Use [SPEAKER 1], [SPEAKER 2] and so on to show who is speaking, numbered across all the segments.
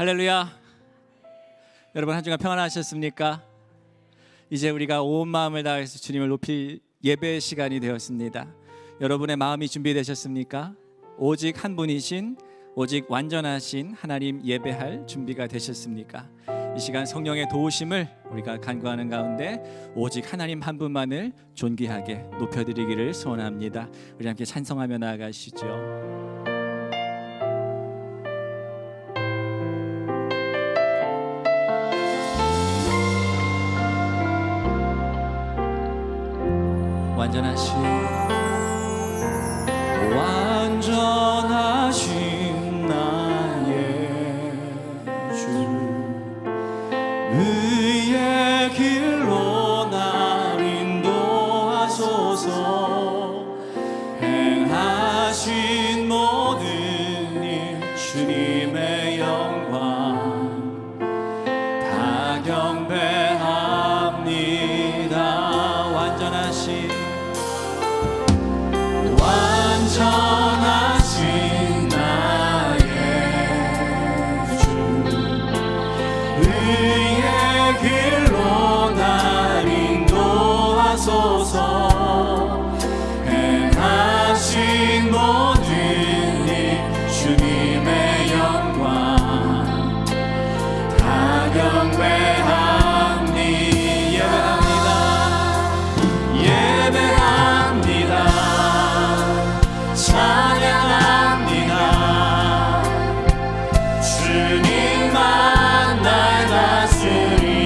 [SPEAKER 1] 할렐루야. 여러분 한 주간 평안하셨습니까? 이제 우리가 온 마음을 다해서 주님을 높일 예배의 시간이 되었습니다. 여러분의 마음이 준비되셨습니까? 오직 한 분이신, 오직 완전하신 하나님 예배할 준비가 되셨습니까? 이 시간 성령의 도우심을 우리가 간구하는 가운데 오직 하나님 한 분만을 존귀하게 높여드리기를 소원합니다. 우리 함께 찬송하며 나아가시죠. 완전하신 나의 주, 의의 길로 날 인도하소서. 행하신 모든 일 주님의 영광 다 경배합니다. 완전하신 나의 주, 의의 길로 날 인도하소서. 행하신 모든 일 주님의 영광 다 경배합니다. 찬양합니다. 주님만 날 다스리소서.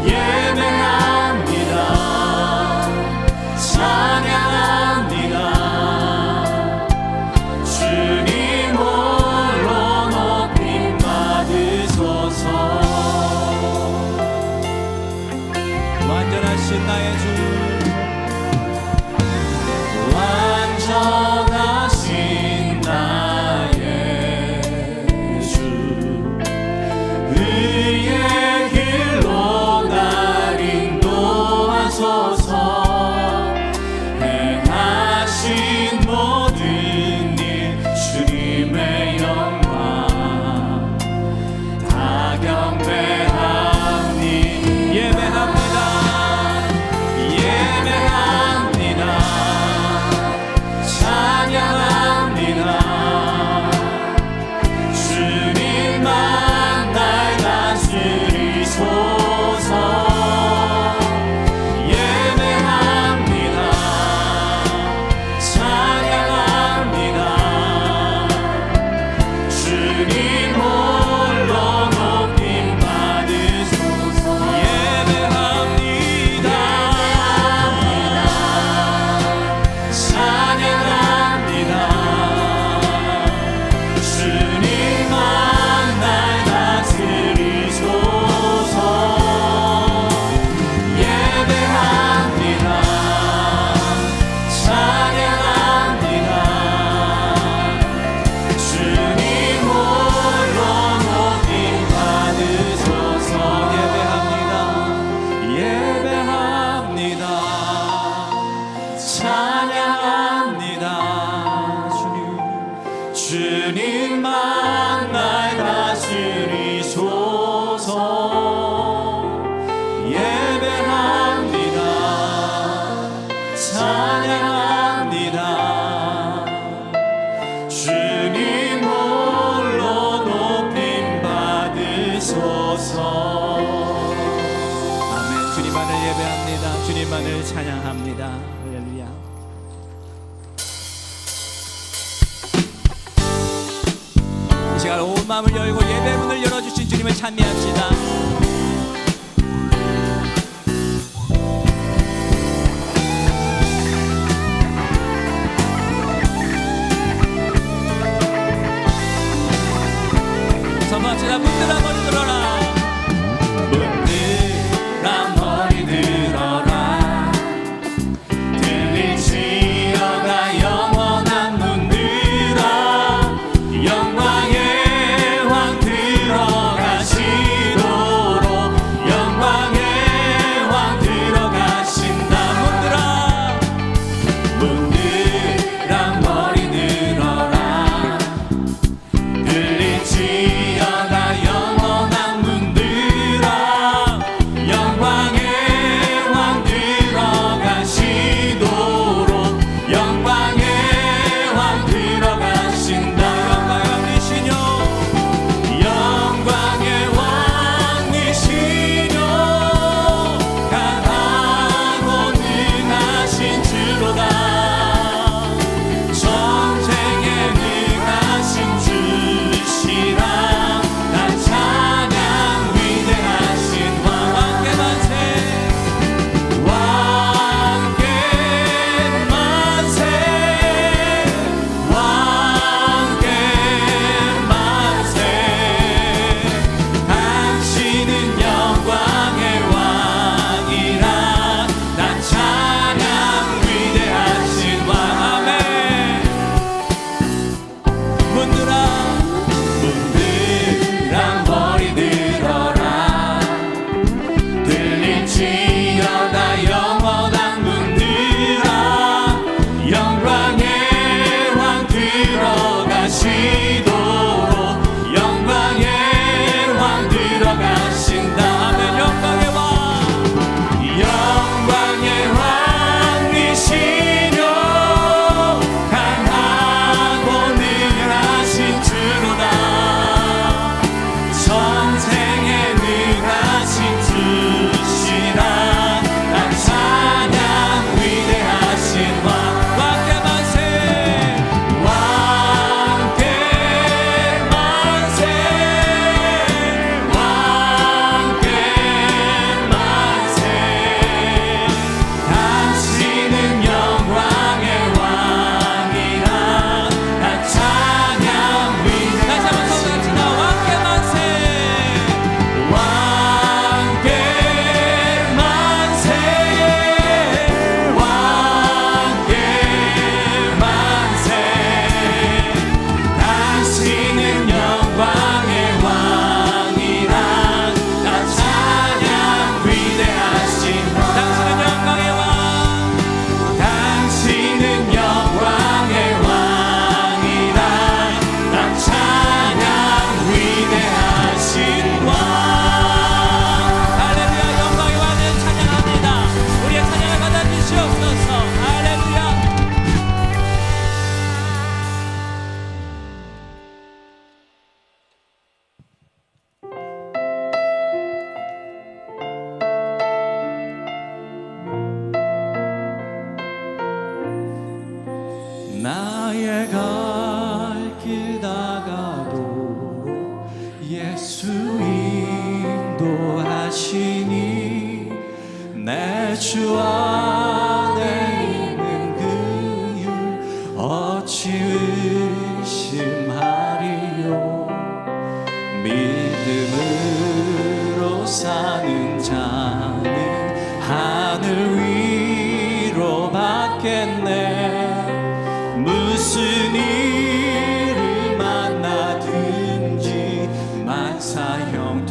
[SPEAKER 1] 예배합니다. 찬양합니다. 주님 홀로 높임 받으소서. 완전하신 나의 주, 완전하신 나의 주, 의의 길로 날 인도하소서. 행하신 모든 일 주님의 영광 다 경배합니다. 예배합니다. 찬양합니다. 주님만 날 다스리소서. 예배합니다. 찬양합니다. 주님 홀로 높임 받으소서. 예배합니다. 찬양합니다. 주님만 날 다스리소서. 예배합니다. 찬양합니다. 주님 홀로 높임 받으소서. 아멘. 주님만을 예배합니다. 주님만을 찬양합니다. 할렐루야. 이 시간 온 마음을 열고 예배 문을 열어주신 주님을 찬미합시다. 선포합시다. 문들아 머리 들어라. 문들아 머리 들어라. 들릴지어다 영원한 문들아. 영광의 왕 들어가시도록. 영광의 왕 들어가신다. 문들아 머리 들어라. 나의 갈 길 다가도 예수 인도하시니 내 주 안에 있는 그 율 어찌 의심하리요. 믿음으로 사는 자는 하늘 위로 받겠네. 무슨 일을 만나든지 만사형통하리라.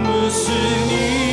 [SPEAKER 1] 무슨 일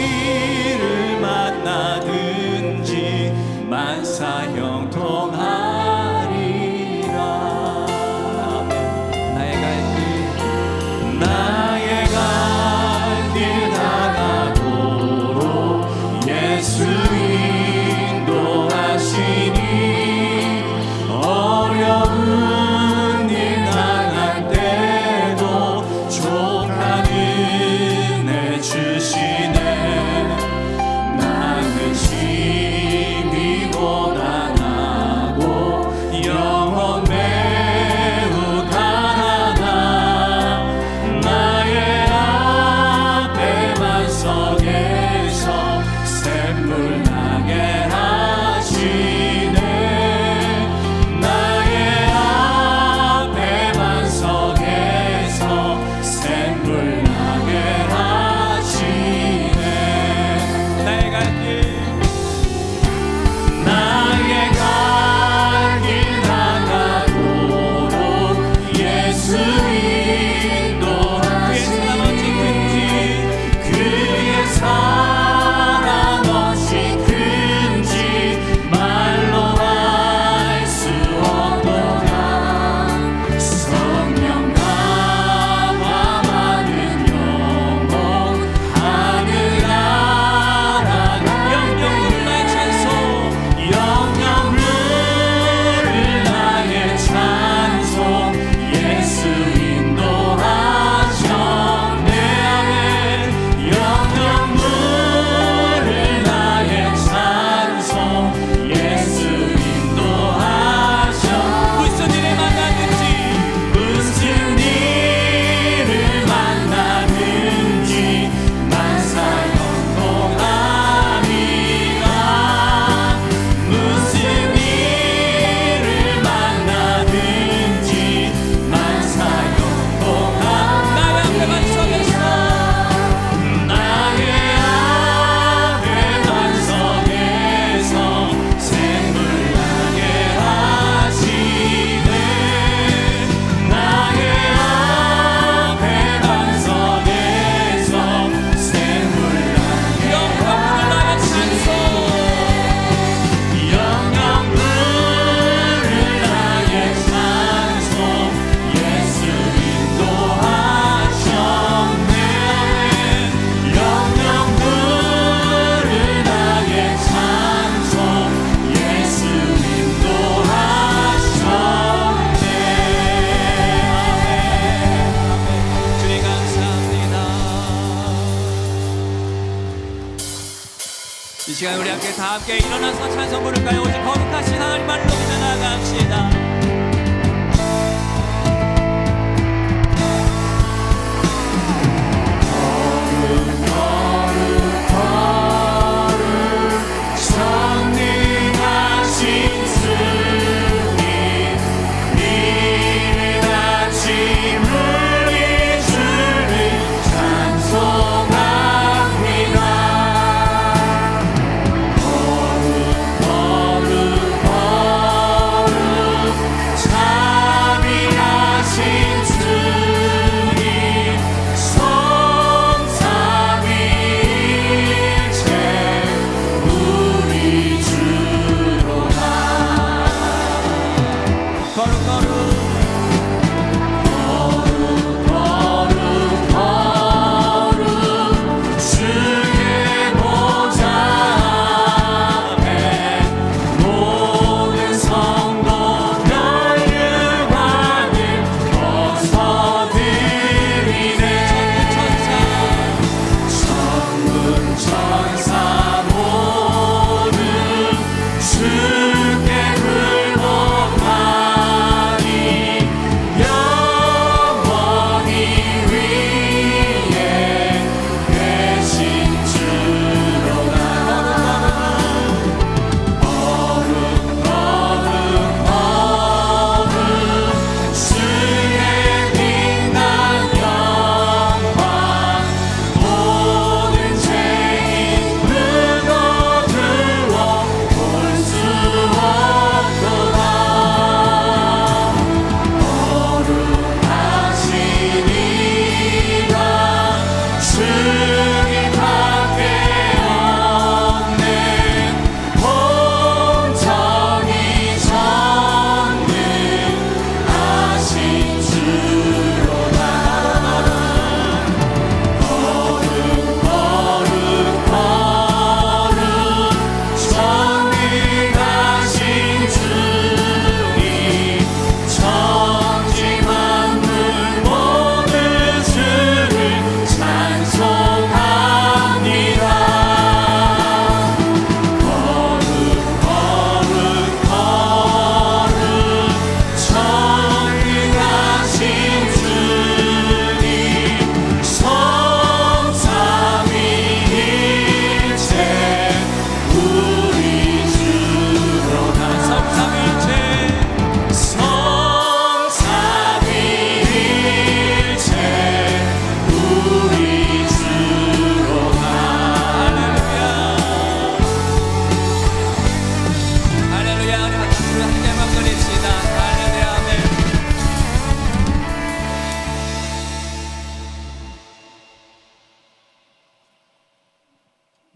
[SPEAKER 1] 시간 우리 함께 일어나서 찬송 부를까요? 오직 거룩하신 하나님만 높여 나갑시다.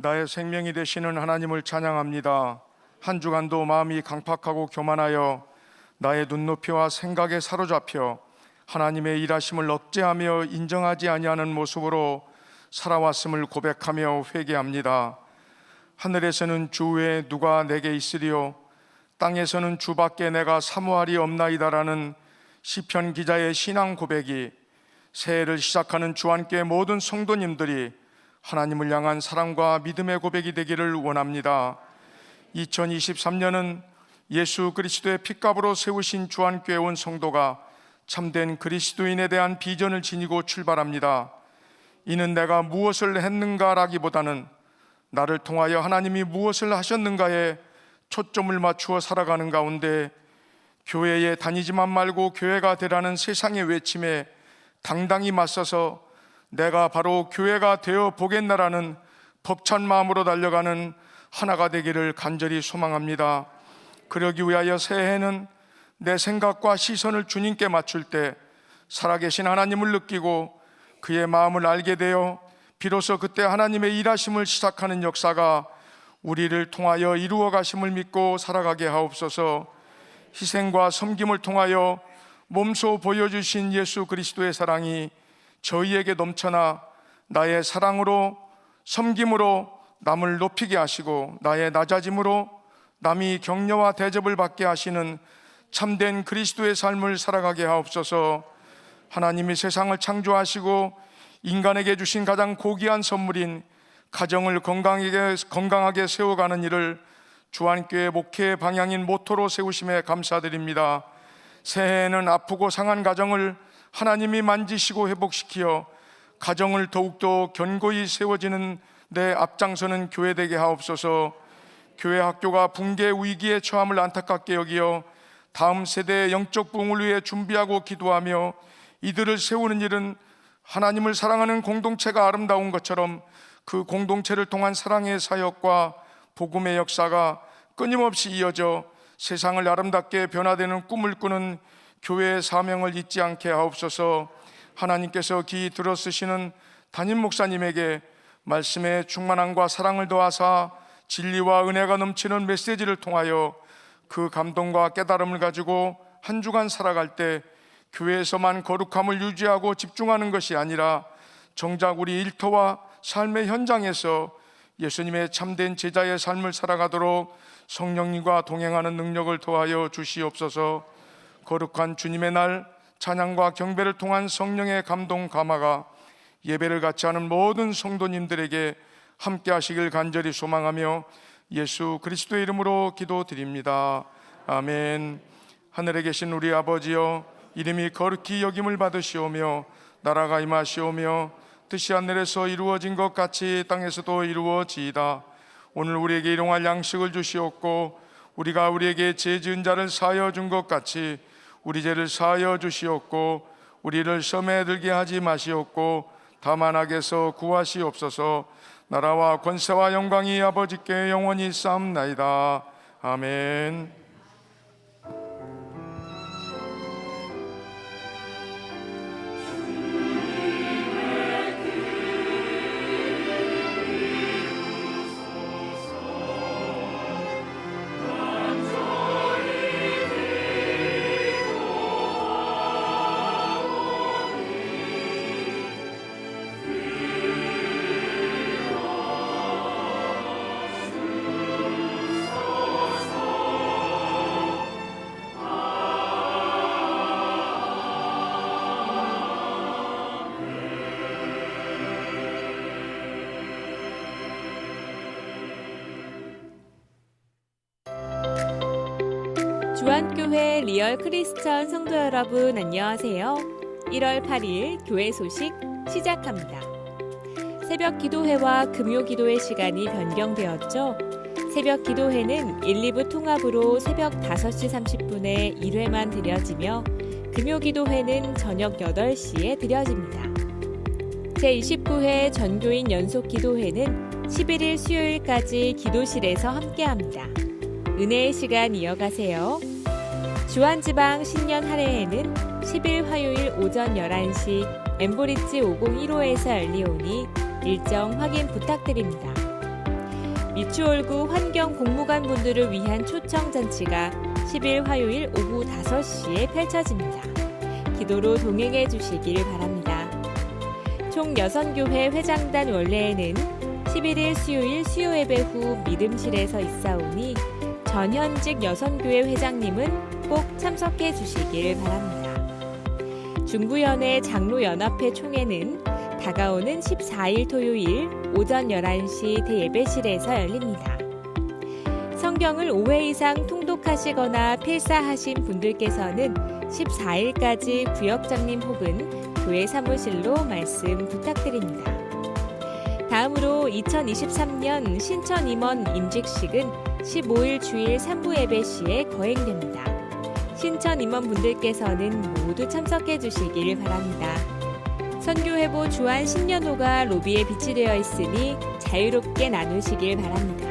[SPEAKER 2] 나의 생명이 되시는 하나님을 찬양합니다. 한 주간도 마음이 강팍하고 교만하여 나의 눈높이와 생각에 사로잡혀 하나님의 일하심을 억제하며 인정하지 아니하는 모습으로 살아왔음을 고백하며 회개합니다. 하늘에서는 주 외에 누가 내게 있으리요, 땅에서는 주밖에 내가 사모할이 없나이다라는 시편 기자의 신앙 고백이 새해를 시작하는 주안교회 모든 성도님들이 하나님을 향한 사랑과 믿음의 고백이 되기를 원합니다. 2023년은 예수 그리스도의 핏값으로 세우신 주안교회 온 성도가 참된 그리스도인에 대한 비전을 지니고 출발합니다. 이는 내가 무엇을 했는가라기보다는 나를 통하여 하나님이 무엇을 하셨는가에 초점을 맞추어 살아가는 가운데 교회에 다니지만 말고 교회가 되라는 세상의 외침에 당당히 맞서서 내가 바로 교회가 되어 보겠나라는 벅찬 마음으로 달려가는 하나가 되기를 간절히 소망합니다. 그러기 위하여 새해에는 내 생각과 시선을 주님께 맞출 때 살아계신 하나님을 느끼고 그의 마음을 알게 되어 비로소 그때 하나님의 일하심을 시작하는 역사가 우리를 통하여 이루어 가심을 믿고 살아가게 하옵소서. 희생과 섬김을 통하여 몸소 보여주신 예수 그리스도의 사랑이 저희에게 넘쳐나 나의 사랑으로 섬김으로 남을 높이게 하시고 나의 낮아짐으로 남이 격려와 대접을 받게 하시는 참된 그리스도의 삶을 살아가게 하옵소서. 하나님이 세상을 창조하시고 인간에게 주신 가장 고귀한 선물인 가정을 건강하게 세워가는 일을 주안교회 목회의 방향인 모토로 세우심에 감사드립니다. 새해에는 아프고 상한 가정을 하나님이 만지시고 회복시키어 가정을 더욱더 견고히 세워지는 데 앞장서는 교회 되게 하옵소서. 교회 학교가 붕괴 위기에 처함을 안타깝게 여기어 다음 세대의 영적 부흥을 위해 준비하고 기도하며 이들을 세우는 일은 하나님을 사랑하는 공동체가 아름다운 것처럼 그 공동체를 통한 사랑의 사역과 복음의 역사가 끊임없이 이어져 세상을 아름답게 변화되는 꿈을 꾸는 교회의 사명을 잊지 않게 하옵소서. 하나님께서 귀히 들어쓰시는 담임 목사님에게 말씀의 충만함과 사랑을 더하사 진리와 은혜가 넘치는 메시지를 통하여 그 감동과 깨달음을 가지고 한 주간 살아갈 때 교회에서만 거룩함을 유지하고 집중하는 것이 아니라 정작 우리 일터와 삶의 현장에서 예수님의 참된 제자의 삶을 살아가도록 성령님과 동행하는 능력을 더하여 주시옵소서. 거룩한 주님의 날 찬양과 경배를 통한 성령의 감동 감화가 예배를 같이 하는 모든 성도님들에게 함께 하시길 간절히 소망하며 예수 그리스도의 이름으로 기도드립니다. 아멘. 하늘에 계신 우리 아버지여, 이름이 거룩히 여김을 받으시오며 나라가 임하시오며 뜻이 하늘에서 이루어진 것 같이 땅에서도 이루어지이다. 오늘 우리에게 일용할 양식을 주시옵고 우리가 우리에게 죄 지은 자를 사하여 준 것 같이 우리 죄를 사하여 주시옵고 우리를 시험에 들게 하지 마시옵고 다만 악에서 구하시옵소서. 나라와 권세와 영광이 아버지께 영원히 쌓옵나이다. 아멘.
[SPEAKER 3] 주안교회 리얼 크리스천 성도 여러분, 안녕하세요. 1월 8일 교회 소식 시작합니다. 새벽 기도회와 금요 기도회 시간이 변경되었죠. 새벽 기도회는 1, 2부 통합으로 새벽 5시 30분에 1회만 드려지며 금요 기도회는 저녁 8시에 드려집니다. 제29회 전교인 연속 기도회는 11일 수요일까지 기도실에서 함께합니다. 은혜의 시간 이어가세요. 주안지방 신년 할애회는 10일 화요일 오전 11시 엠브리지 501호에서 열리오니 일정 확인 부탁드립니다. 미추홀구 환경 공무관 분들을 위한 초청 잔치가 10일 화요일 오후 5시에 펼쳐집니다. 기도로 동행해 주시길 바랍니다. 총 여선교회 회장단 원래회는 11일 수요일 수요예배 후 믿음실에서 있사오니 전현직 여선교회 회장님은 꼭 참석해 주시길 바랍니다. 중부연회 장로연합회 총회는 다가오는 14일 토요일 오전 11시 대예배실에서 열립니다. 성경을 5회 이상 통독하시거나 필사하신 분들께서는 14일까지 구역장님 혹은 교회 사무실로 말씀 부탁드립니다. 다음으로 2023년 신천 임원 임직식은 15일 주일 3부 예배 시에 거행됩니다. 신천 임원분들께서는 모두 참석해 주시길 바랍니다. 선교회보 주안 신년호가 로비에 비치되어 있으니 자유롭게 나누시길 바랍니다.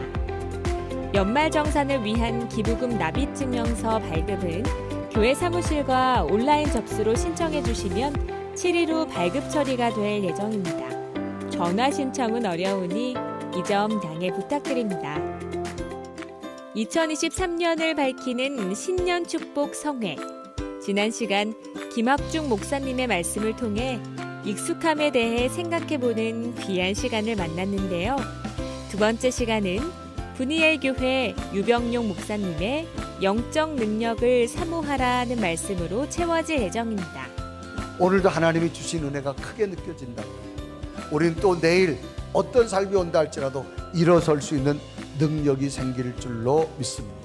[SPEAKER 3] 연말정산을 위한 기부금 납입증명서 발급은 교회 사무실과 온라인 접수로 신청해 주시면 7일 후 발급 처리가 될 예정입니다. 전화 신청은 어려우니 이 점 양해 부탁드립니다. 2023년을 밝히는 신년 축복 성회. 지난 시간 김학중 목사님의 말씀을 통해 익숙함에 대해 생각해보는 귀한 시간을 만났는데요. 두 번째 시간은 분이엘 교회 유병용 목사님의 영적 능력을 사모하라는 말씀으로 채워질 예정입니다.
[SPEAKER 4] 오늘도 하나님이 주신 은혜가 크게 느껴진다. 우리는 또 내일 어떤 삶이 온다 할지라도 일어설 수 있는 능력이 생길 줄로 믿습니다.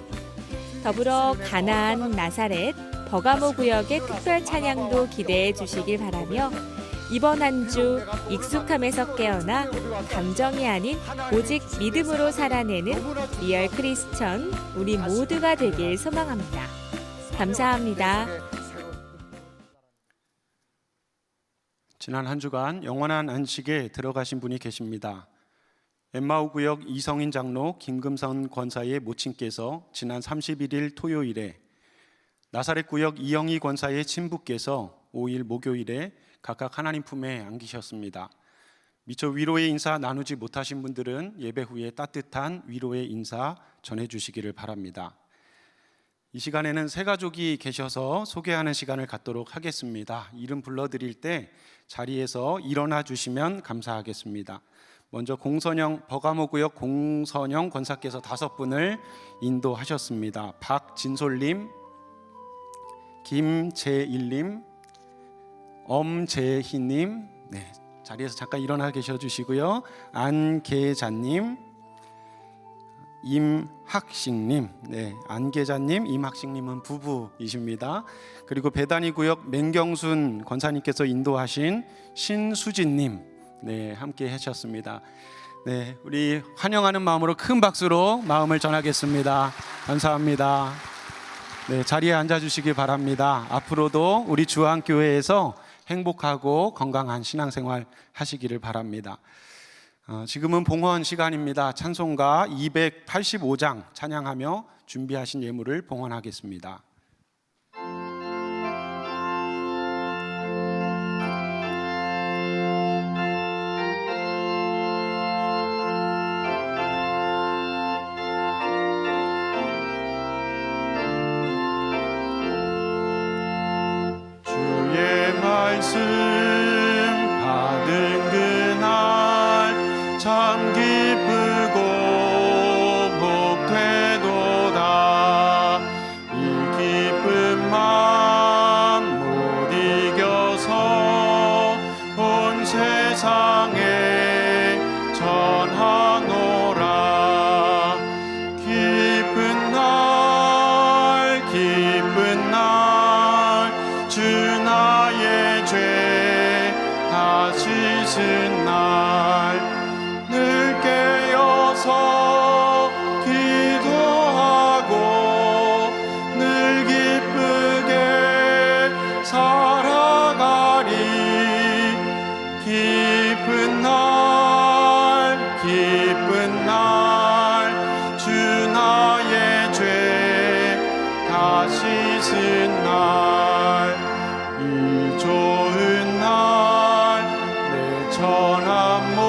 [SPEAKER 3] 더불어 가나안, 나사렛, 버가모 구역의 특별 찬양도 기대해 주시길 바라며 이번 한 주 익숙함에서 깨어나 감정이 아닌 오직 믿음으로 살아내는 리얼 크리스천 우리 모두가 되길 소망합니다. 감사합니다.
[SPEAKER 5] 지난 한 주간 영원한 안식에 들어가신 분이 계십니다. 엠마오 구역 이성인 장로, 김금선 권사의 모친께서 지난 31일 토요일에, 나사렛 구역 이영희 권사의 친부께서 5일 목요일에 각각 하나님 품에 안기셨습니다. 미처 위로의 인사 나누지 못하신 분들은 예배 후에 따뜻한 위로의 인사 전해주시기를 바랍니다. 이 시간에는 세 가족이 계셔서 소개하는 시간을 갖도록 하겠습니다. 이름 불러드릴 때 자리에서 일어나 주시면 감사하겠습니다. 먼저 공선영, 버가모 구역 공선영 권사께서 5분을 인도하셨습니다. 박진솔님, 김재일님, 엄재희님, 네, 자리에서 잠깐 일어나 계셔 주시고요. 안계자님, 임학식님, 네, 안계자님, 임학식님은 부부이십니다. 그리고 배단위 구역 맹경순 권사님께서 인도하신 신수진님, 네, 함께 하셨습니다. 네, 우리 환영하는 마음으로 큰 박수로 마음을 전하겠습니다. 감사합니다. 네, 자리에 앉아주시기 바랍니다. 앞으로도 우리 주안교회에서 행복하고 건강한 신앙생활 하시기를 바랍니다. 지금은 봉헌 시간입니다. 찬송가 285장 찬양하며 준비하신 예물을 봉헌하겠습니다. 주의 말씀 받은 그날 참 기쁘고 복되도다. 이 기쁜 마음 못 이겨서 온 세상에 전하노라. 기쁜 날 기쁜 날 주 나의 죄 다 씻은 날 늘 깨어서 기도하고 늘 기쁘게 살아가리. 기쁜 날 기쁜 날 주 나의 죄 다 씻은 날 이 좋은 날 내 천한 몸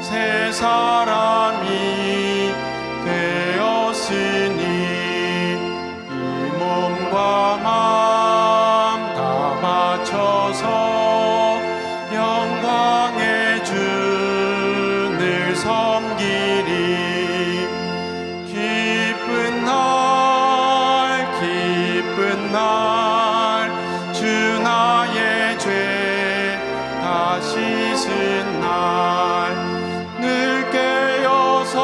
[SPEAKER 5] 새 사람이 되었으니 이 몸과 마음 다 바쳐서 영광의 주 늘 섬기리. 기쁜 날 기쁜 날 주 나의 죄 다 씻은 날 늘 깨어서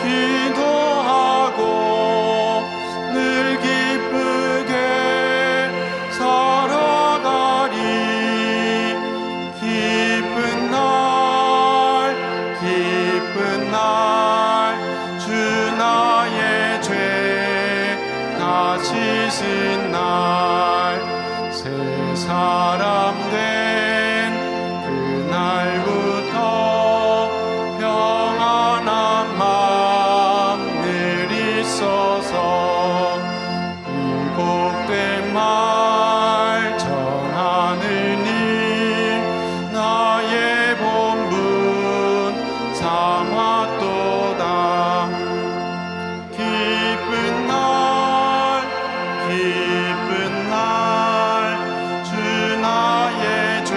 [SPEAKER 5] 기도하고 늘 기쁘게 살아가리. 기쁜 날 기쁜 날 주 나의 죄 다 씻은 날 새 사람 된 그날부터 평안한 마음 늘 있어서 이 복된 말 전하는 일 나의 본분 삼았도다. 기쁜 날 주 나의 죄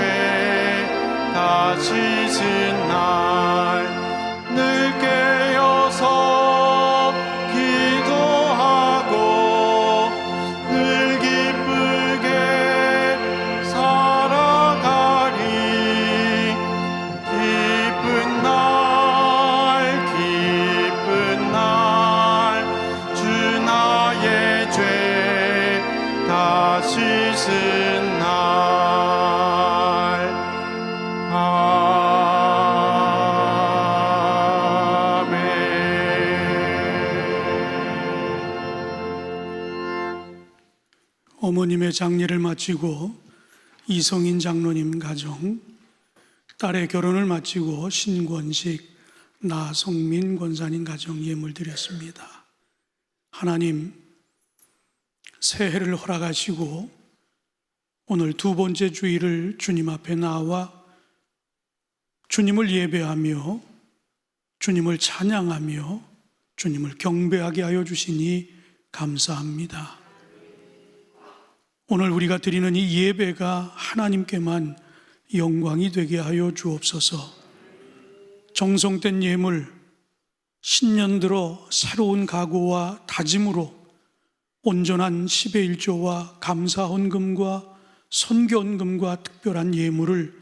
[SPEAKER 5] 있은 날.
[SPEAKER 6] 어머님의 장례를 마치고 이성인 장로님 가정, 딸의 결혼을 마치고 신권식 나성민 권사님 가정 예물 드렸습니다. 하나님, 새해를 허락하시고 오늘 두 번째 주일을 주님 앞에 나와 주님을 예배하며 주님을 찬양하며 주님을 경배하게 하여 주시니 감사합니다. 오늘 우리가 드리는 이 예배가 하나님께만 영광이 되게 하여 주옵소서. 정성된 예물, 신년 들어 새로운 각오와 다짐으로 온전한 10의 1조와 감사 헌금과 선교 헌금과 특별한 예물을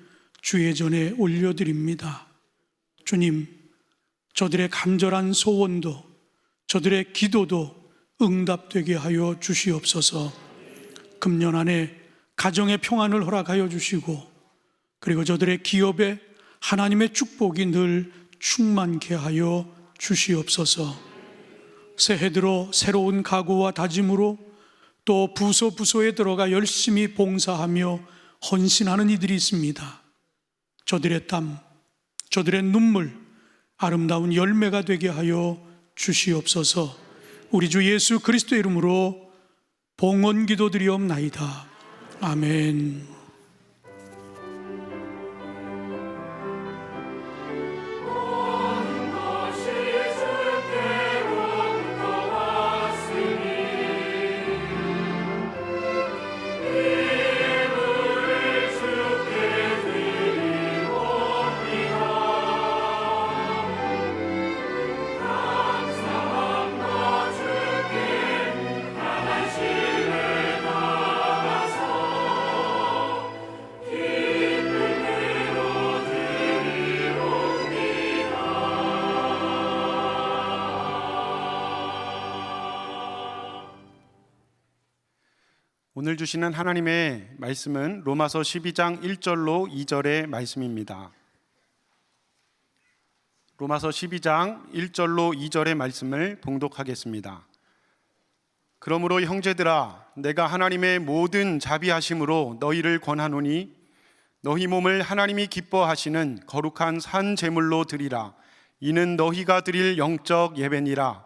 [SPEAKER 6] 주의 전에 올려드립니다. 주님, 저들의 간절한 소원도 저들의 기도도 응답되게 하여 주시옵소서. 금년 안에 가정의 평안을 허락하여 주시고 그리고 저들의 기업에 하나님의 축복이 늘 충만케 하여 주시옵소서. 새해 들어 새로운 각오와 다짐으로 또 부서에 들어가 열심히 봉사하며 헌신하는 이들이 있습니다. 저들의 땀, 저들의 눈물, 아름다운 열매가 되게 하여 주시옵소서. 우리 주 예수 그리스도의 이름으로 봉헌 기도드리옵나이다. 아멘.
[SPEAKER 5] 오늘 주시는 하나님의 말씀은 로마서 12장 1절로 2절의 말씀입니다. 로마서 12장 1절로 2절의 말씀을 봉독하겠습니다. 그러므로 형제들아, 내가 하나님의 모든 자비하심으로 너희를 권하노니 너희 몸을 하나님이 기뻐하시는 거룩한 산 제물로 드리라. 이는 너희가 드릴 영적 예배니라.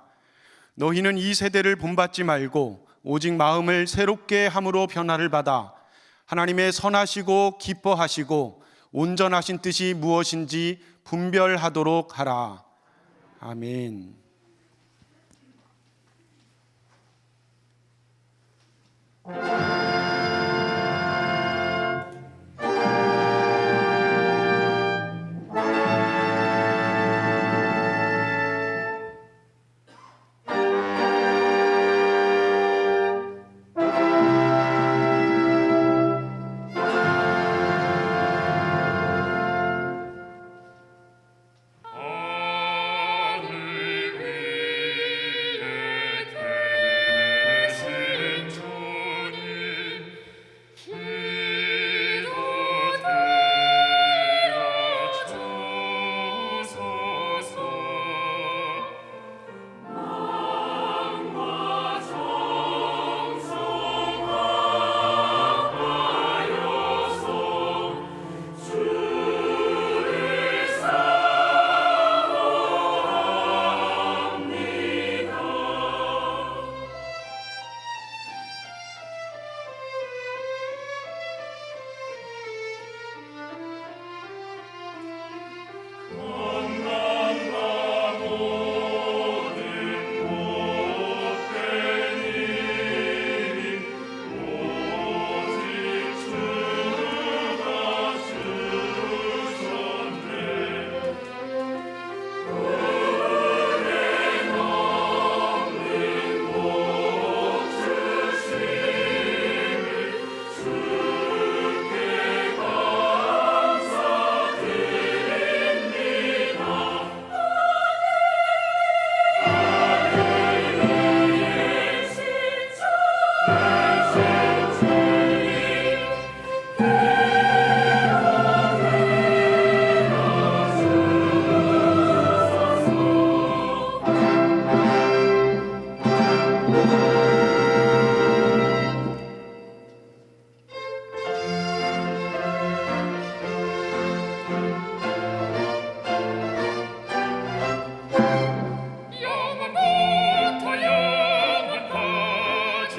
[SPEAKER 5] 너희는 이 세대를 본받지 말고 오직 마음을 새롭게 함으로 변화를 받아 하나님의 선하시고 기뻐하시고 온전하신 뜻이 무엇인지 분별하도록 하라. 아멘.
[SPEAKER 2] 하늘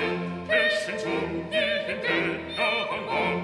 [SPEAKER 7] 하신 대신 주님 대영광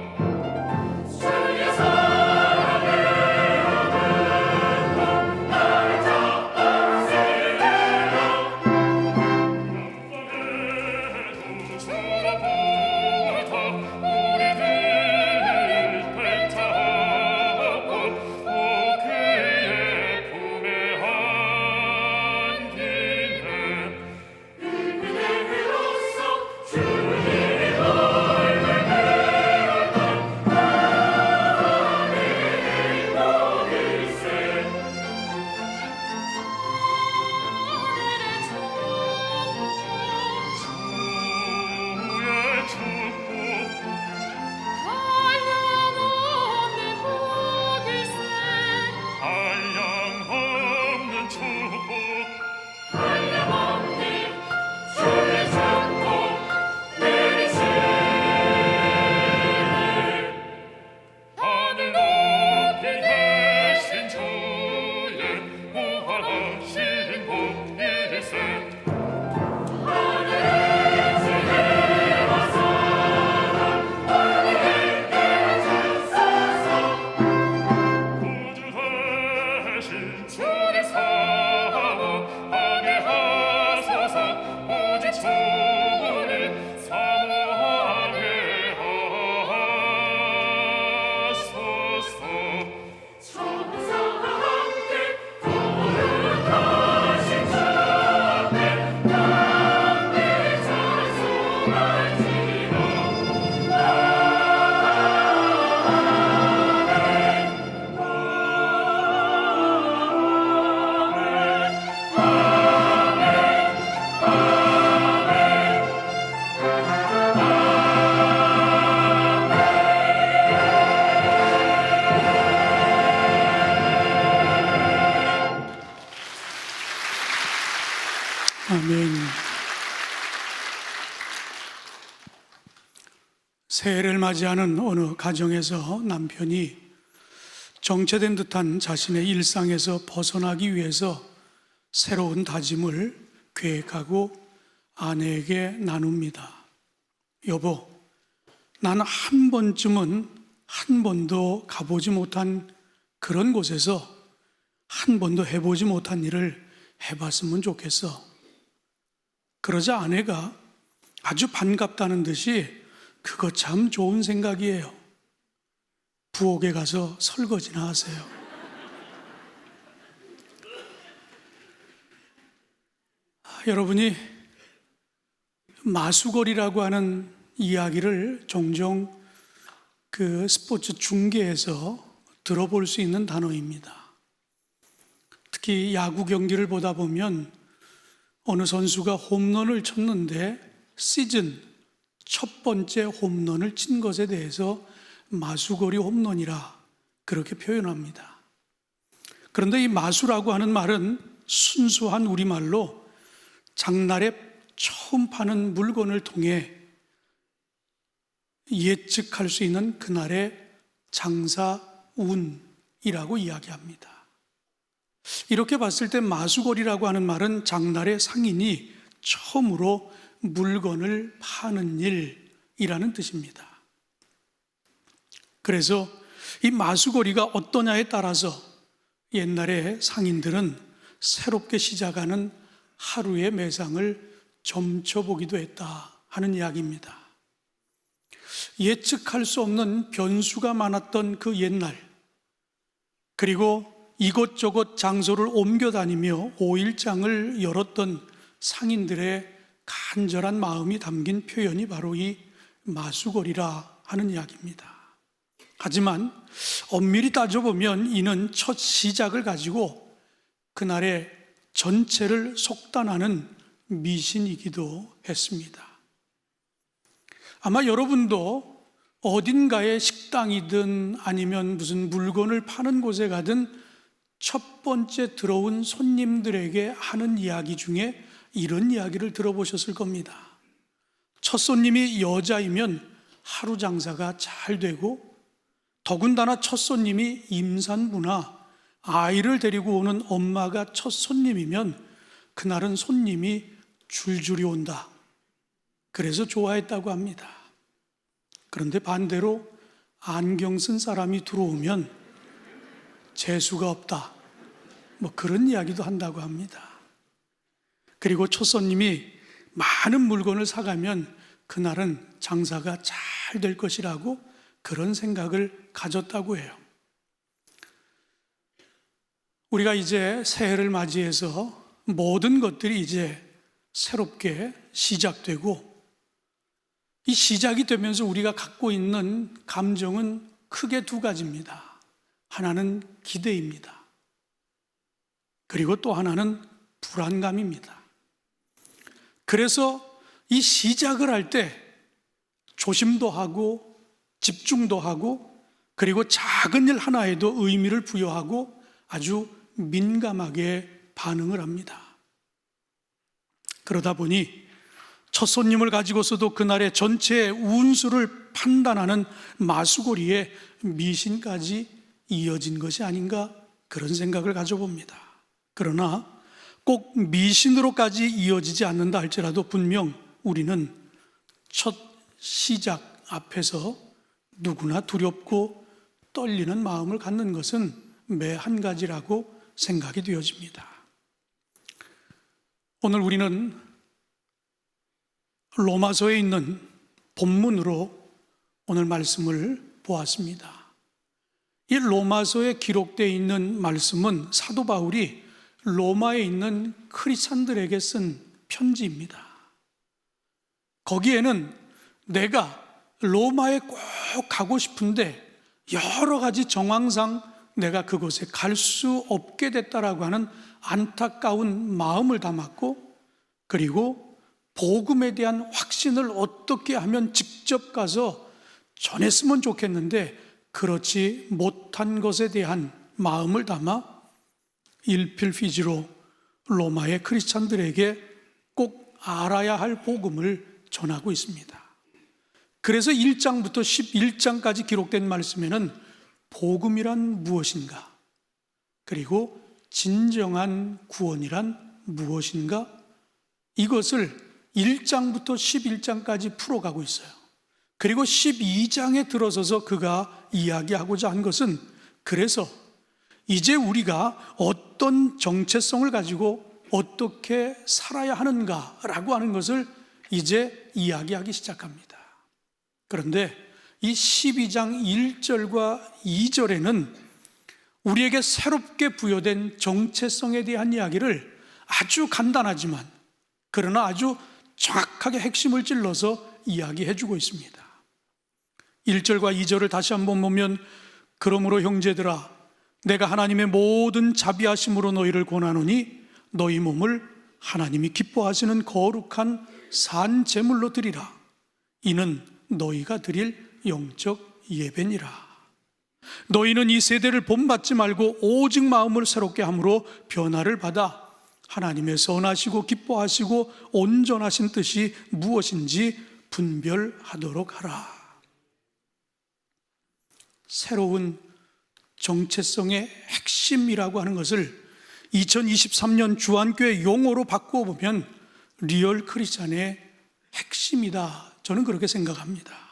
[SPEAKER 6] 아멘. 새해를 맞이하는 어느 가정에서 남편이 정체된 듯한 자신의 일상에서 벗어나기 위해서 새로운 다짐을 계획하고 아내에게 나눕니다. 여보, 나는 한 번쯤은 한 번도 가보지 못한 그런 곳에서 한 번도 해보지 못한 일을 해봤으면 좋겠어. 그러자 아내가 아주 반갑다는 듯이 그거 참 좋은 생각이에요. 부엌에 가서 설거지나 하세요. 여러분이 마수거리라고 하는 이야기를 종종 그 스포츠 중계에서 들어볼 수 있는 단어입니다. 특히 야구 경기를 보다 보면 어느 선수가 홈런을 쳤는데 시즌 첫 번째 홈런을 친 것에 대해서 마수거리 홈런이라 그렇게 표현합니다. 그런데 이 마수라고 하는 말은 순수한 우리말로 장날에 처음 파는 물건을 통해 예측할 수 있는 그날의 장사운이라고 이야기합니다. 이렇게 봤을 때 마수거리라고 하는 말은 장날의 상인이 처음으로 물건을 파는 일이라는 뜻입니다. 그래서 이 마수거리가 어떠냐에 따라서 옛날에 상인들은 새롭게 시작하는 하루의 매상을 점쳐보기도 했다 하는 이야기입니다. 예측할 수 없는 변수가 많았던 그 옛날, 그리고 이곳저곳 장소를 옮겨 다니며 5일장을 열었던 상인들의 간절한 마음이 담긴 표현이 바로 이 마수거리라 하는 이야기입니다. 하지만 엄밀히 따져보면 이는 첫 시작을 가지고 그날의 전체를 속단하는 미신이기도 했습니다. 아마 여러분도 어딘가에 식당이든 아니면 무슨 물건을 파는 곳에 가든 첫 번째 들어온 손님들에게 하는 이야기 중에 이런 이야기를 들어보셨을 겁니다. 첫 손님이 여자이면 하루 장사가 잘 되고, 더군다나 첫 손님이 임산부나 아이를 데리고 오는 엄마가 첫 손님이면 그날은 손님이 줄줄이 온다. 그래서 좋아했다고 합니다. 그런데 반대로 안경 쓴 사람이 들어오면 재수가 없다, 뭐 그런 이야기도 한다고 합니다. 그리고 첫 손님이 많은 물건을 사가면 그날은 장사가 잘 될 것이라고 그런 생각을 가졌다고 해요. 우리가 이제 새해를 맞이해서 모든 것들이 이제 새롭게 시작되고, 이 시작이 되면서 우리가 갖고 있는 감정은 크게 두 가지입니다. 하나는 기대입니다. 그리고 또 하나는 불안감입니다. 그래서 이 시작을 할 때 조심도 하고 집중도 하고, 그리고 작은 일 하나에도 의미를 부여하고 아주 민감하게 반응을 합니다. 그러다 보니 첫 손님을 가지고서도 그날의 전체 운수를 판단하는 마수고리에 미신까지 이어진 것이 아닌가, 그런 생각을 가져봅니다. 그러나 꼭 미신으로까지 이어지지 않는다 할지라도 분명 우리는 첫 시작 앞에서 누구나 두렵고 떨리는 마음을 갖는 것은 매 한 가지라고 생각이 되어집니다. 오늘 우리는 로마서에 있는 본문으로 오늘 말씀을 보았습니다. 이 로마서에 기록되어 있는 말씀은 사도 바울이 로마에 있는 크리스찬들에게 쓴 편지입니다. 거기에는 내가 로마에 꼭 가고 싶은데 여러 가지 정황상 내가 그곳에 갈 수 없게 됐다라고 하는 안타까운 마음을 담았고, 그리고 복음에 대한 확신을 어떻게 하면 직접 가서 전했으면 좋겠는데 그렇지 못한 것에 대한 마음을 담아 일필휘지로 로마의 크리스찬들에게 꼭 알아야 할 복음을 전하고 있습니다. 그래서 1장부터 11장까지 기록된 말씀에는 복음이란 무엇인가, 그리고 진정한 구원이란 무엇인가, 이것을 1장부터 11장까지 풀어가고 있어요. 그리고 12장에 들어서서 그가 이야기하고자 한 것은, 그래서 이제 우리가 어떤 정체성을 가지고 어떻게 살아야 하는가라고 하는 것을 이제 이야기하기 시작합니다. 그런데 이 12장 1절과 2절에는 우리에게 새롭게 부여된 정체성에 대한 이야기를 아주 간단하지만 그러나 아주 정확하게 핵심을 찔러서 이야기해주고 있습니다. 1절과 2절을 다시 한번 보면, 그러므로 형제들아 내가 하나님의 모든 자비하심으로 너희를 권하노니 너희 몸을 하나님이 기뻐하시는 거룩한 산 제물로 드리라. 이는 너희가 드릴 영적 예배니라. 너희는 이 세대를 본받지 말고 오직 마음을 새롭게 함으로 변화를 받아 하나님의 선하시고 기뻐하시고 온전하신 뜻이 무엇인지 분별하도록 하라. 새로운 정체성의 핵심이라고 하는 것을 2023년 주안교회 용어로 바꾸어 보면 리얼 크리스찬의 핵심이다, 저는 그렇게 생각합니다.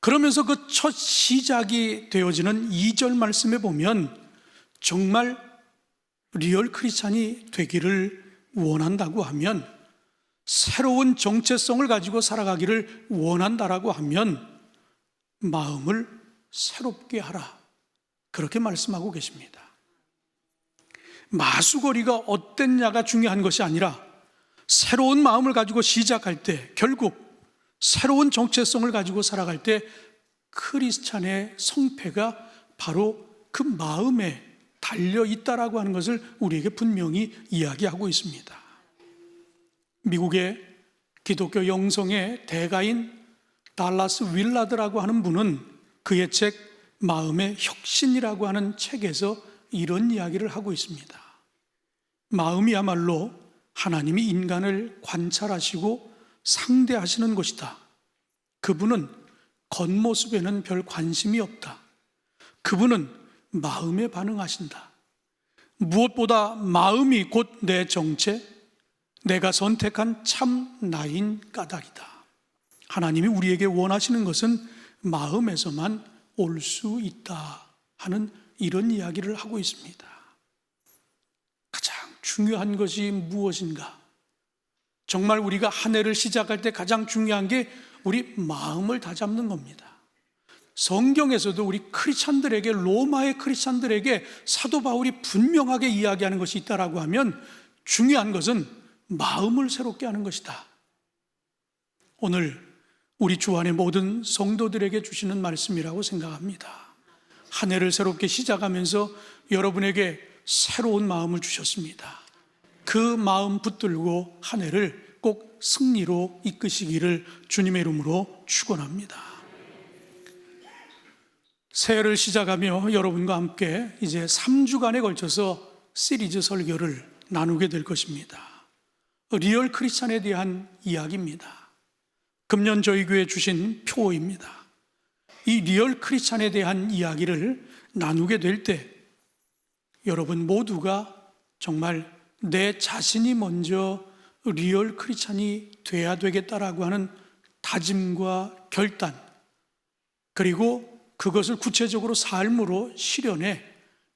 [SPEAKER 6] 그러면서 그 첫 시작이 되어지는 2절 말씀에 보면 정말 리얼 크리스찬이 되기를 원한다고 하면, 새로운 정체성을 가지고 살아가기를 원한다라고 하면 마음을 새롭게 하라, 그렇게 말씀하고 계십니다. 마수거리가 어땠냐가 중요한 것이 아니라 새로운 마음을 가지고 시작할 때, 결국 새로운 정체성을 가지고 살아갈 때 크리스찬의 성패가 바로 그 마음에 달려 있다라고 하는 것을 우리에게 분명히 이야기하고 있습니다. 미국의 기독교 영성의 대가인 달라스 윌라드라고 하는 분은 그의 책 마음의 혁신이라고 하는 책에서 이런 이야기를 하고 있습니다. 마음이야말로 하나님이 인간을 관찰하시고 상대하시는 것이다. 그분은 겉모습에는 별 관심이 없다. 그분은 마음에 반응하신다. 무엇보다 마음이 곧 내 정체, 내가 선택한 참 나인 까닭이다. 하나님이 우리에게 원하시는 것은 마음에서만 올 수 있다 하는 이런 이야기를 하고 있습니다. 가장 중요한 것이 무엇인가? 정말 우리가 한 해를 시작할 때 가장 중요한 게 우리 마음을 다잡는 겁니다. 성경에서도 우리 크리스찬들에게, 로마의 크리스찬들에게 사도 바울이 분명하게 이야기하는 것이 있다라고 하면 중요한 것은 마음을 새롭게 하는 것이다. 오늘 우리 주 안의 모든 성도들에게 주시는 말씀이라고 생각합니다. 한 해를 새롭게 시작하면서 여러분에게 새로운 마음을 주셨습니다. 그 마음 붙들고 한 해를 꼭 승리로 이끄시기를 주님의 이름으로 축원합니다. 새해를 시작하며 여러분과 함께 이제 3주간에 걸쳐서 시리즈 설교를 나누게 될 것입니다. 리얼 크리스찬에 대한 이야기입니다. 금년 저희 교회 주신 표어입니다. 이 리얼 크리스찬에 대한 이야기를 나누게 될 때 여러분 모두가 정말 내 자신이 먼저 리얼 크리스찬이 돼야 되겠다라고 하는 다짐과 결단, 그리고 그것을 구체적으로 삶으로 실현해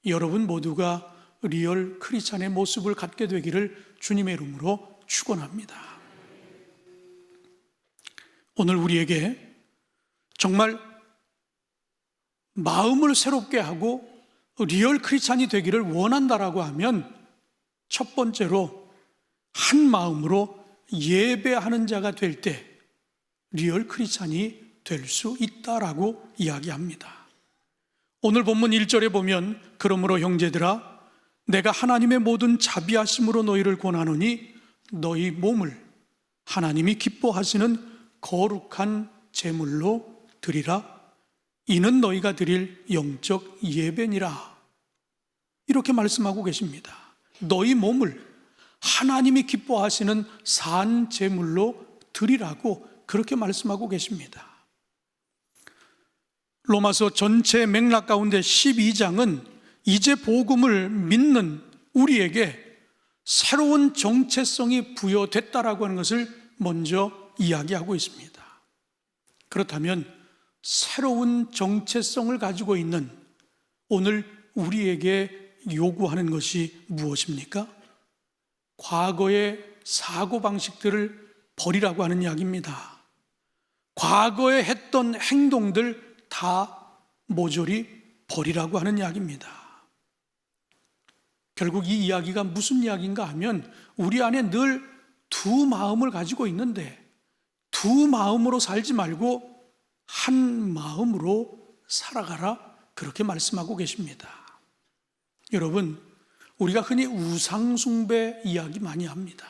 [SPEAKER 6] 여러분 모두가 리얼 크리스찬의 모습을 갖게 되기를 주님의 이름으로 축원합니다. 오늘 우리에게 정말 마음을 새롭게 하고 리얼 크리스찬이 되기를 원한다라고 하면 첫 번째로 한 마음으로 예배하는 자가 될 때 리얼 크리스찬이 될 수 있다라고 이야기합니다. 오늘 본문 1절에 보면 그러므로 형제들아 내가 하나님의 모든 자비하심으로 너희를 권하노니 너희 몸을 하나님이 기뻐하시는 거룩한 제물로 드리라. 이는 너희가 드릴 영적 예배니라. 이렇게 말씀하고 계십니다. 너희 몸을 하나님이 기뻐하시는 산 제물로 드리라고 그렇게 말씀하고 계십니다. 로마서 전체 맥락 가운데 12장은 이제 복음을 믿는 우리에게 새로운 정체성이 부여됐다라고 하는 것을 먼저 이야기하고 있습니다. 그렇다면 새로운 정체성을 가지고 있는 오늘 우리에게 요구하는 것이 무엇입니까? 과거의 사고방식들을 버리라고 하는 이야기입니다. 과거에 했던 행동들 다 모조리 버리라고 하는 이야기입니다. 결국 이 이야기가 무슨 이야기인가 하면 우리 안에 늘 두 마음을 가지고 있는데 두 마음으로 살지 말고 한 마음으로 살아가라, 그렇게 말씀하고 계십니다. 여러분, 우리가 흔히 우상숭배 이야기 많이 합니다.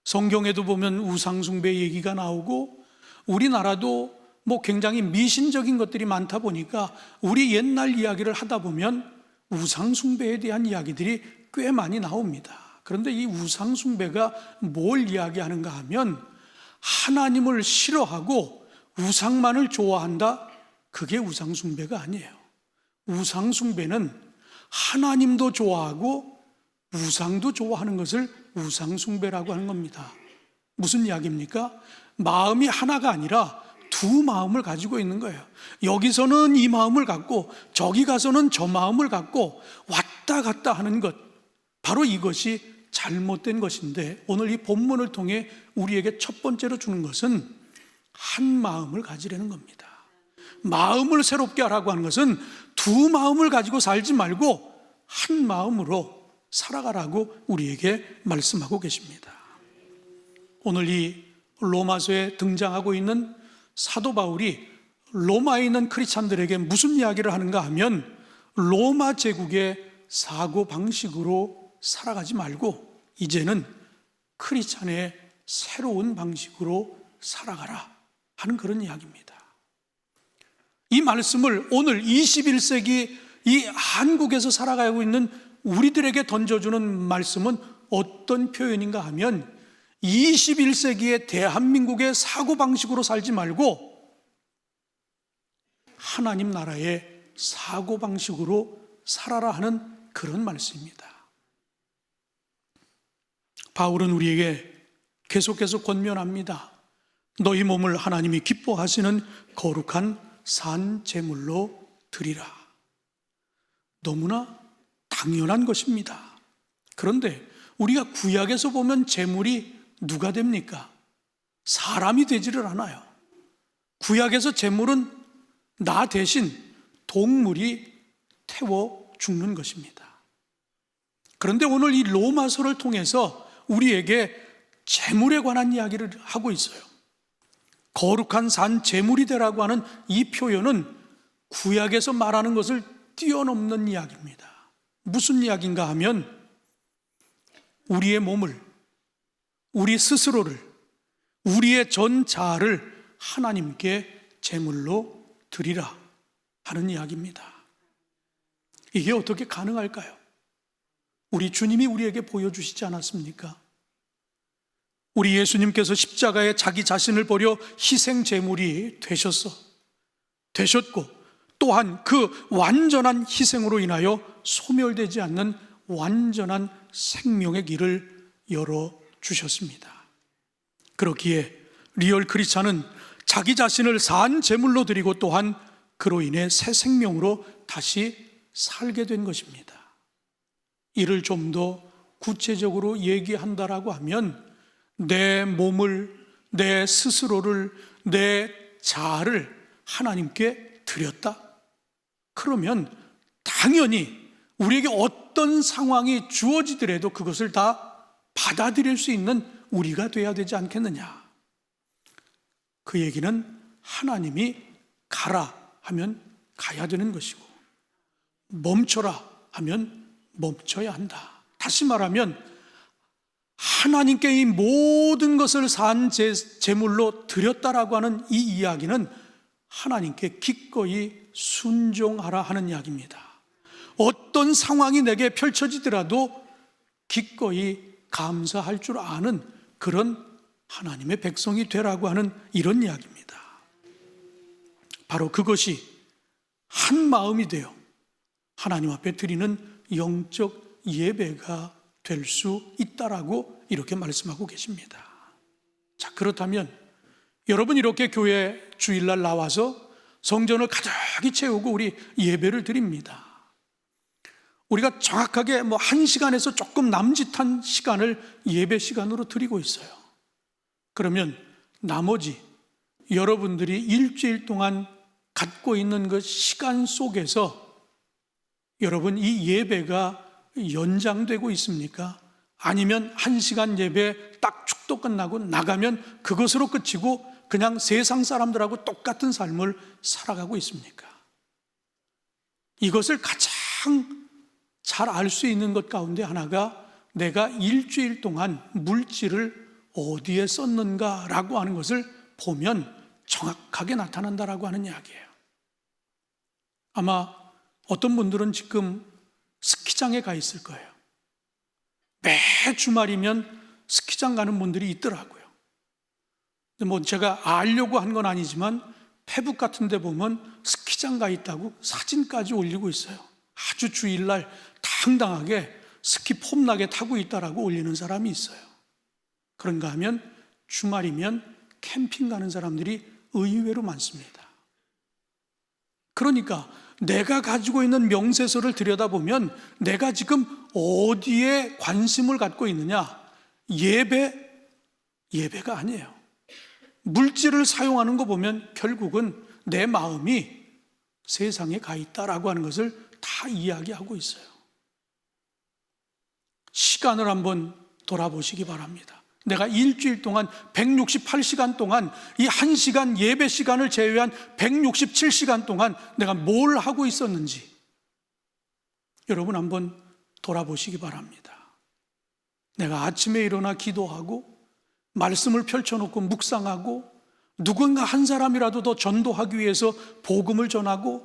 [SPEAKER 6] 성경에도 보면 우상숭배 얘기가 나오고 우리나라도 굉장히 미신적인 것들이 많다 보니까 우리 옛날 이야기를 하다 보면 우상숭배에 대한 이야기들이 꽤 많이 나옵니다. 그런데 이 우상숭배가 뭘 이야기하는가 하면 하나님을 싫어하고 우상만을 좋아한다? 그게 우상숭배가 아니에요. 우상숭배는 하나님도 좋아하고 우상도 좋아하는 것을 우상숭배라고 하는 겁니다. 무슨 이야기입니까? 마음이 하나가 아니라 두 마음을 가지고 있는 거예요. 여기서는 이 마음을 갖고 저기 가서는 저 마음을 갖고 왔다 갔다 하는 것, 바로 이것이 잘못된 것인데 오늘 이 본문을 통해 우리에게 첫 번째로 주는 것은 한 마음을 가지려는 겁니다. 마음을 새롭게 하라고 하는 것은 두 마음을 가지고 살지 말고 한 마음으로 살아가라고 우리에게 말씀하고 계십니다. 오늘 이 로마서에 등장하고 있는 사도 바울이 로마에 있는 크리스찬들에게 무슨 이야기를 하는가 하면 로마 제국의 사고 방식으로 살아가지 말고 이제는 크리스찬의 새로운 방식으로 살아가라 하는 그런 이야기입니다. 이 말씀을 오늘 21세기 이 한국에서 살아가고 있는 우리들에게 던져주는 말씀은 어떤 표현인가 하면 21세기의 대한민국의 사고방식으로 살지 말고 하나님 나라의 사고방식으로 살아라 하는 그런 말씀입니다. 바울은 우리에게 계속해서 권면합니다. 너희 몸을 하나님이 기뻐하시는 거룩한 산 제물로 드리라. 너무나 당연한 것입니다. 그런데 우리가 구약에서 보면 제물이 누가 됩니까? 사람이 되지를 않아요. 구약에서 제물은 나 대신 동물이 태워 죽는 것입니다. 그런데 오늘 이 로마서를 통해서 우리에게 제물에 관한 이야기를 하고 있어요. 거룩한 산 제물이 되라고 하는 이 표현은 구약에서 말하는 것을 뛰어넘는 이야기입니다. 무슨 이야기인가 하면 우리의 몸을, 우리 스스로를, 우리의 전 자아를 하나님께 제물로 드리라 하는 이야기입니다. 이게 어떻게 가능할까요? 우리 주님이 우리에게 보여주시지 않았습니까? 우리 예수님께서 십자가에 자기 자신을 버려 희생 제물이 되셨고 또한 그 완전한 희생으로 인하여 소멸되지 않는 완전한 생명의 길을 열어주셨습니다. 그렇기에 리얼 크리스찬은 자기 자신을 산 제물로 드리고 또한 그로 인해 새 생명으로 다시 살게 된 것입니다. 이를 좀 더 구체적으로 얘기한다라고 하면 내 몸을, 내 스스로를, 내 자아를 하나님께 드렸다. 그러면 당연히 우리에게 어떤 상황이 주어지더라도 그것을 다 받아들일 수 있는 우리가 돼야 되지 않겠느냐. 그 얘기는 하나님이 가라 하면 가야 되는 것이고 멈춰라 하면 멈춰야 한다. 다시 말하면 하나님께 이 모든 것을 산 제물로 드렸다라고 하는 이 이야기는 하나님께 기꺼이 순종하라 하는 이야기입니다. 어떤 상황이 내게 펼쳐지더라도 기꺼이 감사할 줄 아는 그런 하나님의 백성이 되라고 하는 이런 이야기입니다. 바로 그것이 한 마음이 되어 하나님 앞에 드리는 영적 예배가 될 수 있다라고 이렇게 말씀하고 계십니다. 자, 그렇다면 여러분 이렇게 교회 주일날 나와서 성전을 가득히 채우고 우리 예배를 드립니다. 우리가 정확하게 1시간에서 조금 남짓한 시간을 예배 시간으로 드리고 있어요. 그러면 나머지 여러분들이 일주일 동안 갖고 있는 그 시간 속에서 여러분 이 예배가 연장되고 있습니까? 아니면 1시간 예배 딱 축도 끝나고 나가면 그것으로 끝이고 그냥 세상 사람들하고 똑같은 삶을 살아가고 있습니까? 이것을 가장 잘 알 수 있는 것 가운데 하나가 내가 일주일 동안 물질을 어디에 썼는가라고 하는 것을 보면 정확하게 나타난다라고 하는 이야기예요. 아마 어떤 분들은 지금 스키장에 가 있을 거예요. 매 주말이면 스키장 가는 분들이 있더라고요. 제가 알려고 한 건 아니지만 페북 같은 데 보면 스키장 가 있다고 사진까지 올리고 있어요. 아주 주일날 당당하게 스키 폼나게 타고 있다라고 올리는 사람이 있어요. 그런가 하면 주말이면 캠핑 가는 사람들이 의외로 많습니다. 그러니까 내가 가지고 있는 명세서를 들여다보면 내가 지금 어디에 관심을 갖고 있느냐? 예배가 아니에요. 물질을 사용하는 거 보면 결국은 내 마음이 세상에 가 있다라고 하는 것을 다 이야기하고 있어요. 시간을 한번 돌아보시기 바랍니다. 내가 일주일 동안 168시간 동안 이 1시간 예배 시간을 제외한 167시간 동안 내가 뭘 하고 있었는지 여러분 한번 돌아보시기 바랍니다. 내가 아침에 일어나 기도하고 말씀을 펼쳐놓고 묵상하고 누군가 한 사람이라도 더 전도하기 위해서 복음을 전하고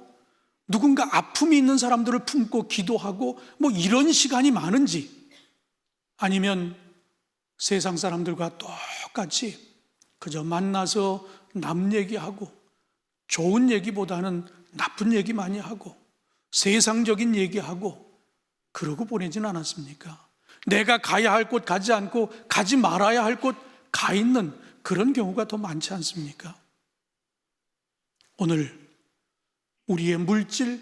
[SPEAKER 6] 누군가 아픔이 있는 사람들을 품고 기도하고 이런 시간이 많은지 아니면 세상 사람들과 똑같이 그저 만나서 남 얘기하고 좋은 얘기보다는 나쁜 얘기 많이 하고 세상적인 얘기하고 그러고 보내진 않았습니까? 내가 가야 할 곳 가지 않고 가지 말아야 할 곳 가 있는 그런 경우가 더 많지 않습니까? 오늘 우리의 물질,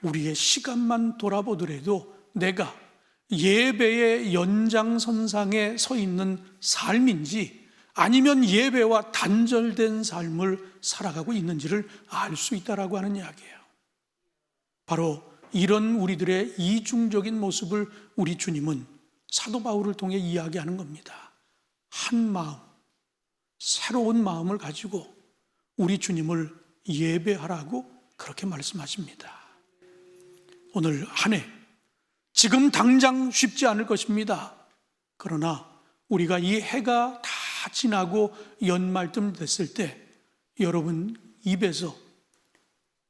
[SPEAKER 6] 우리의 시간만 돌아보더라도 내가 예배의 연장선상에 서 있는 삶인지 아니면 예배와 단절된 삶을 살아가고 있는지를 알 수 있다라고 하는 이야기예요. 바로 이런 우리들의 이중적인 모습을 우리 주님은 사도 바울을 통해 이야기하는 겁니다. 한 마음, 새로운 마음을 가지고 우리 주님을 예배하라고 그렇게 말씀하십니다. 오늘 한 해 지금 당장 쉽지 않을 것입니다. 그러나 우리가 이 해가 다 지나고 연말쯤 됐을 때 여러분 입에서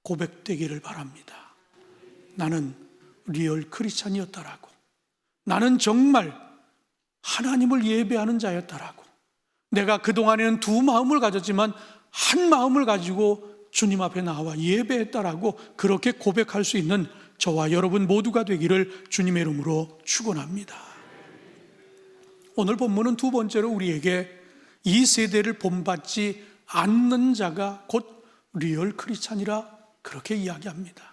[SPEAKER 6] 고백되기를 바랍니다. 나는 리얼 크리스찬이었다라고, 나는 정말 하나님을 예배하는 자였다라고, 내가 그동안에는 두 마음을 가졌지만 한 마음을 가지고 주님 앞에 나와 예배했다라고 그렇게 고백할 수 있는 저와 여러분 모두가 되기를 주님의 이름으로 축원합니다. 오늘 본문은 두 번째로 우리에게 이 세대를 본받지 않는 자가 곧 리얼 크리스찬이라 그렇게 이야기합니다.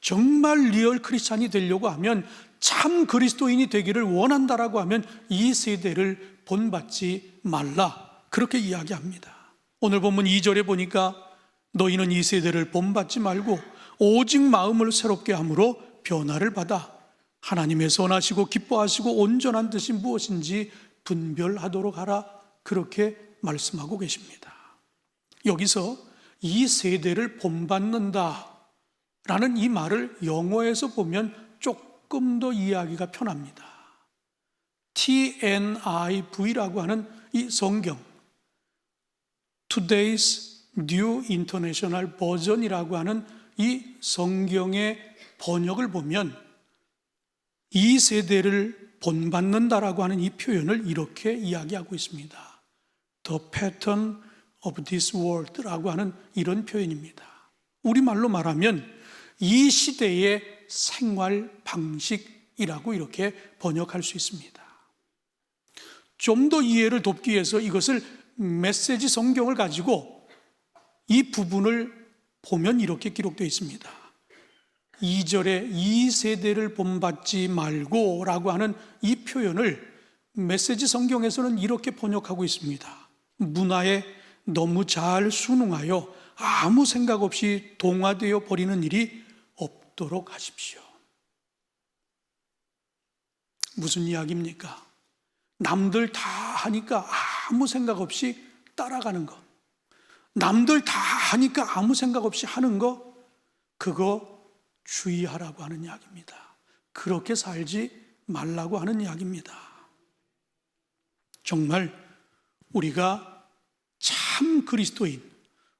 [SPEAKER 6] 정말 리얼 크리스찬이 되려고 하면, 참 그리스도인이 되기를 원한다라고 하면 이 세대를 본받지 말라 그렇게 이야기합니다. 오늘 본문 2절에 보니까 너희는 이 세대를 본받지 말고 오직 마음을 새롭게 함으로 변화를 받아 하나님의 선하시고 기뻐하시고 온전한 뜻이 무엇인지 분별하도록 하라 그렇게 말씀하고 계십니다. 여기서 이 세대를 본받는다 라는 이 말을 영어에서 보면 조금 더 이해하기가 편합니다. TNIV라고 하는 이 성경, Today's New International Version이라고 하는 이 성경의 번역을 보면 이 세대를 본받는다라고 하는 이 표현을 이렇게 이야기하고 있습니다. The pattern of this world라고 하는 이런 표현입니다. 우리말로 말하면 이 시대의 생활 방식이라고 이렇게 번역할 수 있습니다. 좀 더 이해를 돕기 위해서 이것을 메시지 성경을 가지고 이 부분을 보면 이렇게 기록되어 있습니다. 2절에 이 세대를 본받지 말고 라고 하는 이 표현을 메시지 성경에서는 이렇게 번역하고 있습니다. 문화에 너무 잘 순응하여 아무 생각 없이 동화되어 버리는 일이 없도록 하십시오. 무슨 이야기입니까? 남들 다 하니까 아무 생각 없이 따라가는 것, 남들 다 하니까 아무 생각 없이 하는 것, 그거 주의하라고 하는 이야기입니다. 그렇게 살지 말라고 하는 이야기입니다. 정말 우리가 참 그리스도인,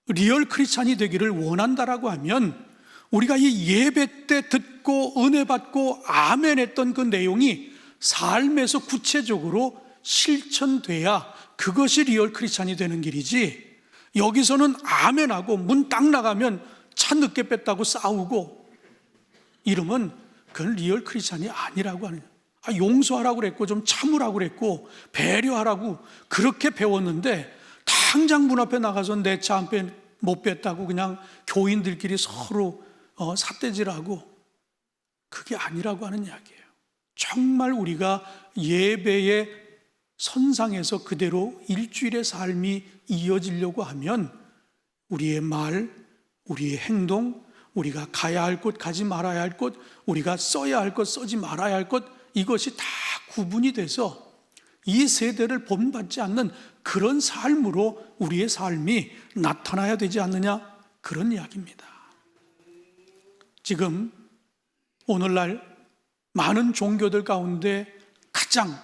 [SPEAKER 6] 리얼 크리스찬이 되기를 원한다라고 하면 우리가 이 예배 때 듣고 은혜 받고 아멘 했던 그 내용이 삶에서 구체적으로 실천돼야 그것이 리얼 크리스찬이 되는 길이지, 여기서는 아멘하고 문 딱 나가면 차 늦게 뺐다고 싸우고 이러면 그건 리얼 크리스찬이 아니라고 하는, 용서하라고 그랬고 좀 참으라고 그랬고 배려하라고 그렇게 배웠는데 당장 문 앞에 나가서 내 차 한 배 못 뺐다고 그냥 교인들끼리 서로 삿대질하고, 그게 아니라고 하는 이야기예요. 정말 우리가 예배의 선상에서 그대로 일주일의 삶이 이어지려고 하면 우리의 말, 우리의 행동, 우리가 가야 할 곳, 가지 말아야 할 곳, 우리가 써야 할 것, 써지 말아야 할 것, 이것이 다 구분이 돼서 이 세대를 본받지 않는 그런 삶으로 우리의 삶이 나타나야 되지 않느냐, 그런 이야기입니다. 지금 오늘날 많은 종교들 가운데 가장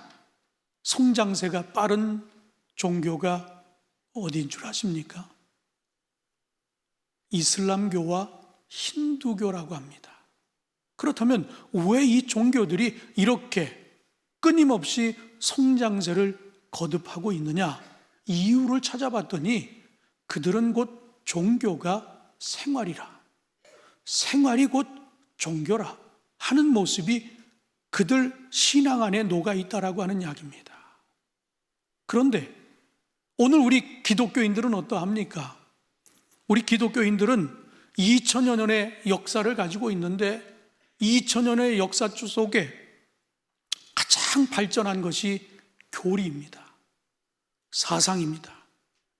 [SPEAKER 6] 성장세가 빠른 종교가 어디인 줄 아십니까? 이슬람교와 힌두교라고 합니다. 그렇다면 왜 이 종교들이 이렇게 끊임없이 성장세를 거듭하고 있느냐? 이유를 찾아봤더니 그들은 곧 종교가 생활이라, 생활이 곧 종교라 하는 모습이 그들 신앙 안에 녹아 있다라고 하는 이야기입니다. 그런데 오늘 우리 기독교인들은 어떠합니까? 우리 기독교인들은 2000여 년의 역사를 가지고 있는데 2000여 년의 역사 속에 가장 발전한 것이 교리입니다. 사상입니다.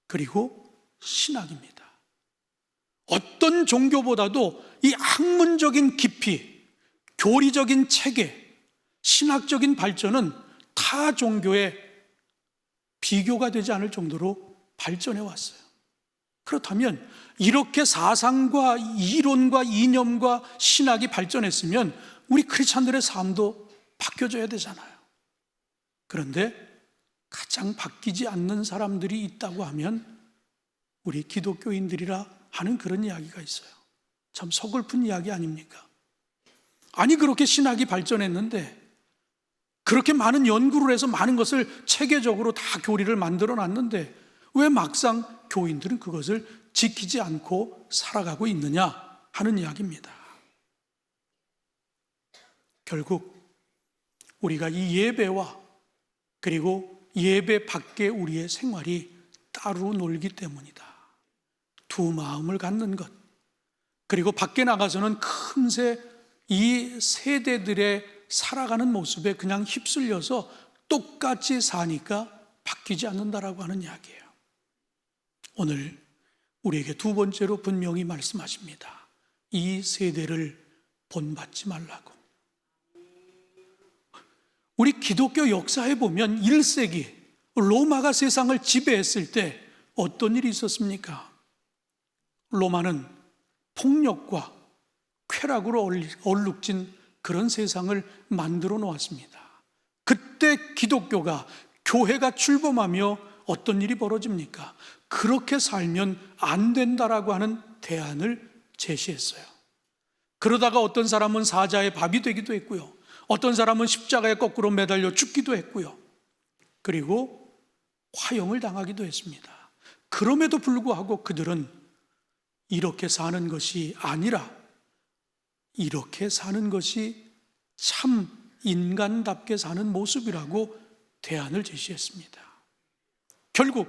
[SPEAKER 6] 그리고 신학입니다. 어떤 종교보다도 이 학문적인 깊이, 교리적인 체계, 신학적인 발전은 타 종교에 비교가 되지 않을 정도로 발전해 왔어요. 그렇다면 이렇게 사상과 이론과 이념과 신학이 발전했으면 우리 크리스찬들의 삶도 바뀌어져야 되잖아요. 그런데 가장 바뀌지 않는 사람들이 있다고 하면 우리 기독교인들이라 하는 그런 이야기가 있어요. 참 서글픈 이야기 아닙니까? 아니, 그렇게 신학이 발전했는데, 그렇게 많은 연구를 해서 많은 것을 체계적으로 다 교리를 만들어 놨는데 왜 막상 교인들은 그것을 지키지 않고 살아가고 있느냐 하는 이야기입니다. 결국 우리가 이 예배와 그리고 예배 밖에 우리의 생활이 따로 놀기 때문이다. 두 마음을 갖는 것, 그리고 밖에 나가서는 금세 이 세대들의 살아가는 모습에 그냥 휩쓸려서 똑같이 사니까 바뀌지 않는다라고 하는 이야기예요. 오늘 우리에게 두 번째로 분명히 말씀하십니다. 이 세대를 본받지 말라고. 우리 기독교 역사에 보면 1세기 로마가 세상을 지배했을 때 어떤 일이 있었습니까? 로마는 폭력과 쾌락으로 얼룩진 그런 세상을 만들어 놓았습니다. 그때 기독교가, 교회가 출범하며 어떤 일이 벌어집니까? 그렇게 살면 안 된다라고 하는 대안을 제시했어요. 그러다가 어떤 사람은 사자의 밥이 되기도 했고요. 어떤 사람은 십자가에 거꾸로 매달려 죽기도 했고요. 그리고 화형을 당하기도 했습니다. 그럼에도 불구하고 그들은 이렇게 사는 것이 아니라 이렇게 사는 것이 참 인간답게 사는 모습이라고 대안을 제시했습니다. 결국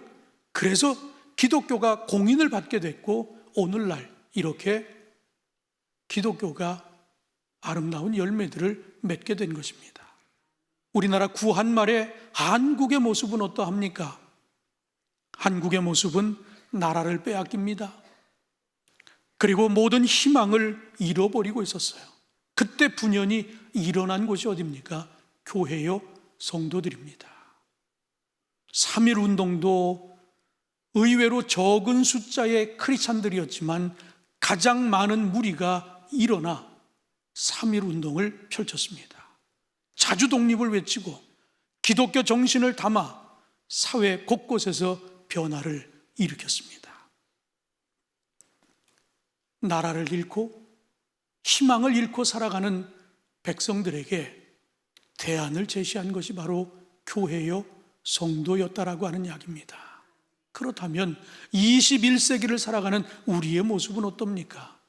[SPEAKER 6] 그래서 기독교가 공인을 받게 됐고 오늘날 이렇게 기독교가 아름다운 열매들을 맺게 된 것입니다. 우리나라 구한말의 한국의 모습은 어떠합니까? 한국의 모습은 나라를 빼앗깁니다. 그리고 모든 희망을 잃어버리고 있었어요. 그때 분연이 일어난 곳이 어디입니까? 교회요, 성도들입니다. 3.1 운동도 의외로 적은 숫자의 크리스찬들이었지만 가장 많은 무리가 일어나 3.1 운동을 펼쳤습니다. 자주 독립을 외치고 기독교 정신을 담아 사회 곳곳에서 변화를 일으켰습니다. 나라를 잃고 희망을 잃고 살아가는 백성들에게 대안을 제시한 것이 바로 교회요, 성도였다라고 하는 이야기입니다. 그렇다면 21세기를 살아가는 우리의 모습은 어떻습니까?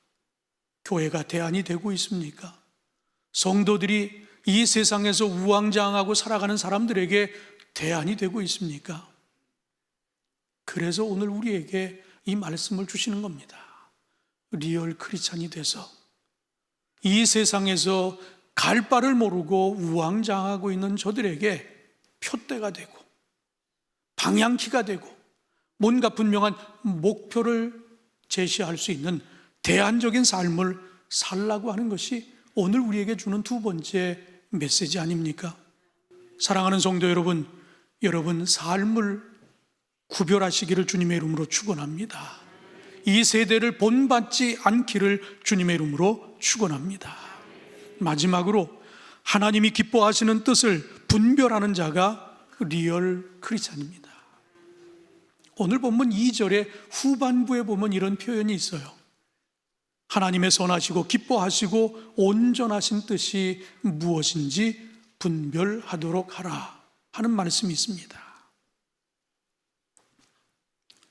[SPEAKER 6] 교회가 대안이 되고 있습니까? 성도들이 이 세상에서 우왕좌왕하고 살아가는 사람들에게 대안이 되고 있습니까? 그래서 오늘 우리에게 이 말씀을 주시는 겁니다. 리얼 크리스찬이 돼서 이 세상에서 갈 바를 모르고 우왕좌왕하고 있는 저들에게 표대가 되고 방향키가 되고 뭔가 분명한 목표를 제시할 수 있는 대안적인 삶을 살라고 하는 것이 오늘 우리에게 주는 두 번째 메시지 아닙니까? 사랑하는 성도 여러분, 여러분 삶을 구별하시기를 주님의 이름으로 축원합니다. 이 세대를 본받지 않기를 주님의 이름으로 축원합니다. 마지막으로 하나님이 기뻐하시는 뜻을 분별하는 자가 리얼 크리스찬입니다. 오늘 본문 2절의 후반부에 보면 이런 표현이 있어요. 하나님의 선하시고 기뻐하시고 온전하신 뜻이 무엇인지 분별하도록 하라 하는 말씀이 있습니다.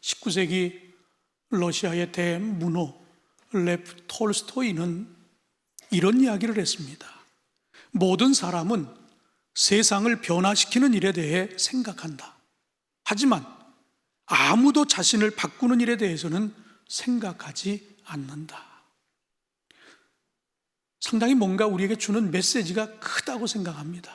[SPEAKER 6] 19세기 러시아의 대문호 레프 톨스토이는 이런 이야기를 했습니다. 모든 사람은 세상을 변화시키는 일에 대해 생각한다. 하지만 아무도 자신을 바꾸는 일에 대해서는 생각하지 않는다. 상당히 뭔가 우리에게 주는 메시지가 크다고 생각합니다.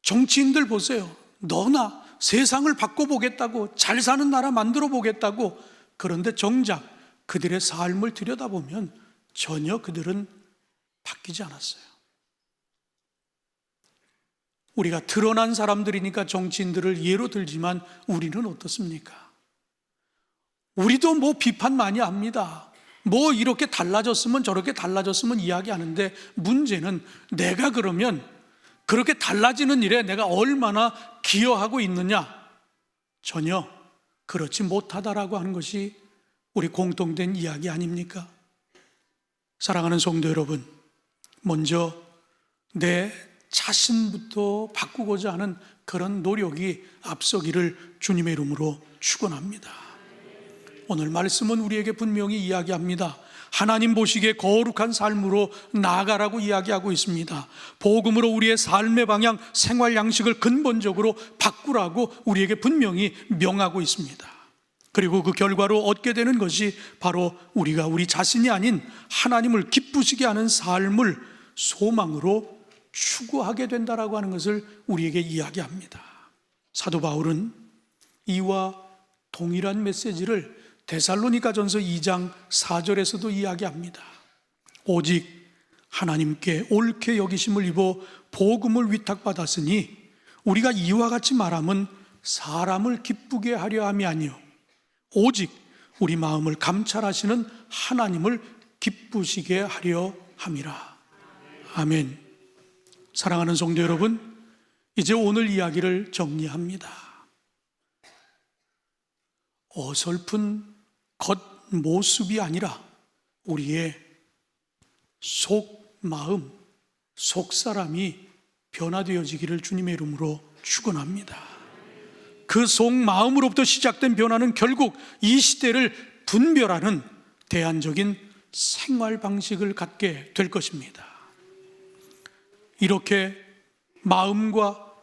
[SPEAKER 6] 정치인들 보세요. 너나 세상을 바꿔보겠다고, 잘 사는 나라 만들어 보겠다고, 그런데 정작 그들의 삶을 들여다보면 전혀 그들은 바뀌지 않았어요. 우리가 드러난 사람들이니까 정치인들을 예로 들지만 우리는 어떻습니까? 우리도 뭐 비판 많이 합니다. 뭐 이렇게 달라졌으면 저렇게 달라졌으면 이야기하는데, 문제는 내가 그러면 그렇게 달라지는 일에 내가 얼마나 기여하고 있느냐? 전혀 그렇지 못하다라고 하는 것이 우리 공통된 이야기 아닙니까? 사랑하는 성도 여러분, 먼저 내 자신부터 바꾸고자 하는 그런 노력이 앞서기를 주님의 이름으로 축원합니다. 오늘 말씀은 우리에게 분명히 이야기합니다. 하나님 보시기에 거룩한 삶으로 나아가라고 이야기하고 있습니다. 복음으로 우리의 삶의 방향, 생활 양식을 근본적으로 바꾸라고 우리에게 분명히 명하고 있습니다. 그리고 그 결과로 얻게 되는 것이 바로 우리가 우리 자신이 아닌 하나님을 기쁘시게 하는 삶을 소망으로 추구하게 된다라고 하는 것을 우리에게 이야기합니다. 사도 바울은 이와 동일한 메시지를 데살로니가전서 2장 4절에서도 이야기합니다. 오직 하나님께 옳게 여기심을 입어 복음을 위탁받았으니 우리가 이와 같이 말함은 사람을 기쁘게 하려 함이 아니요 오직 우리 마음을 감찰하시는 하나님을 기쁘시게 하려 함이라. 아멘. 사랑하는 성도 여러분, 이제 오늘 이야기를 정리합니다. 어설픈 겉모습이 아니라 우리의 속 마음, 속 사람이 변화되어지기를 주님의 이름으로 축원합니다. 그 속 마음으로부터 시작된 변화는 결국 이 시대를 분별하는 대안적인 생활 방식을 갖게 될 것입니다. 이렇게 마음과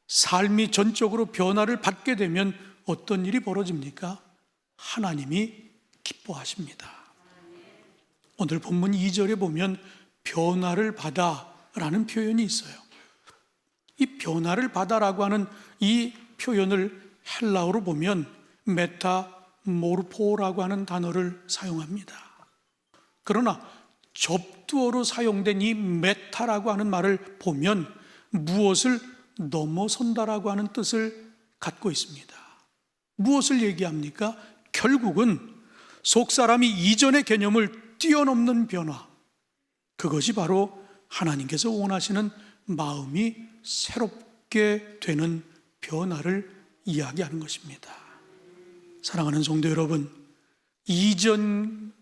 [SPEAKER 6] 삶이 전적으로 변화를 받게 되면 어떤 일이 벌어집니까? 하나님이 기뻐하십니다. 오늘 본문 2절에 보면 변화를 받아라는 표현이 있어요. 이 변화를 받아라고 하는 이 표현을 헬라어로 보면 메타모르포라고 하는 단어를 사용합니다. 그러나 접두어로 사용된 이 메타라고 하는 말을 보면 무엇을 넘어선다라고 하는 뜻을 갖고 있습니다. 무엇을 얘기합니까? 결국은 속사람이 이전의 개념을 뛰어넘는 변화, 그것이 바로 하나님께서 원하시는 마음이 새롭게 되는 변화를 이야기하는 것입니다. 사랑하는 성도 여러분, 이전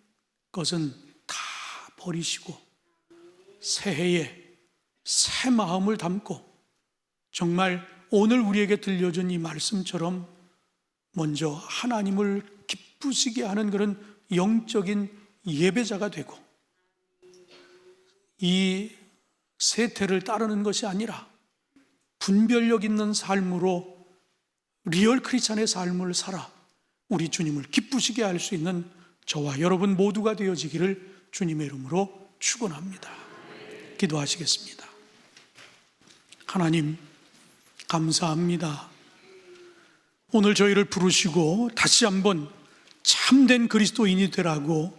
[SPEAKER 6] 것은 다 버리시고 새해에 새 마음을 담고 정말 오늘 우리에게 들려준 이 말씀처럼 먼저 하나님을 기쁘시게 하는 그런 영적인 예배자가 되고 이 세태를 따르는 것이 아니라 분별력 있는 삶으로 리얼 크리스찬의 삶을 살아 우리 주님을 기쁘시게 할 수 있는 저와 여러분 모두가 되어지기를 주님의 이름으로 축원합니다. 기도하시겠습니다. 하나님 감사합니다. 오늘 저희를 부르시고 다시 한번 참된 그리스도인이 되라고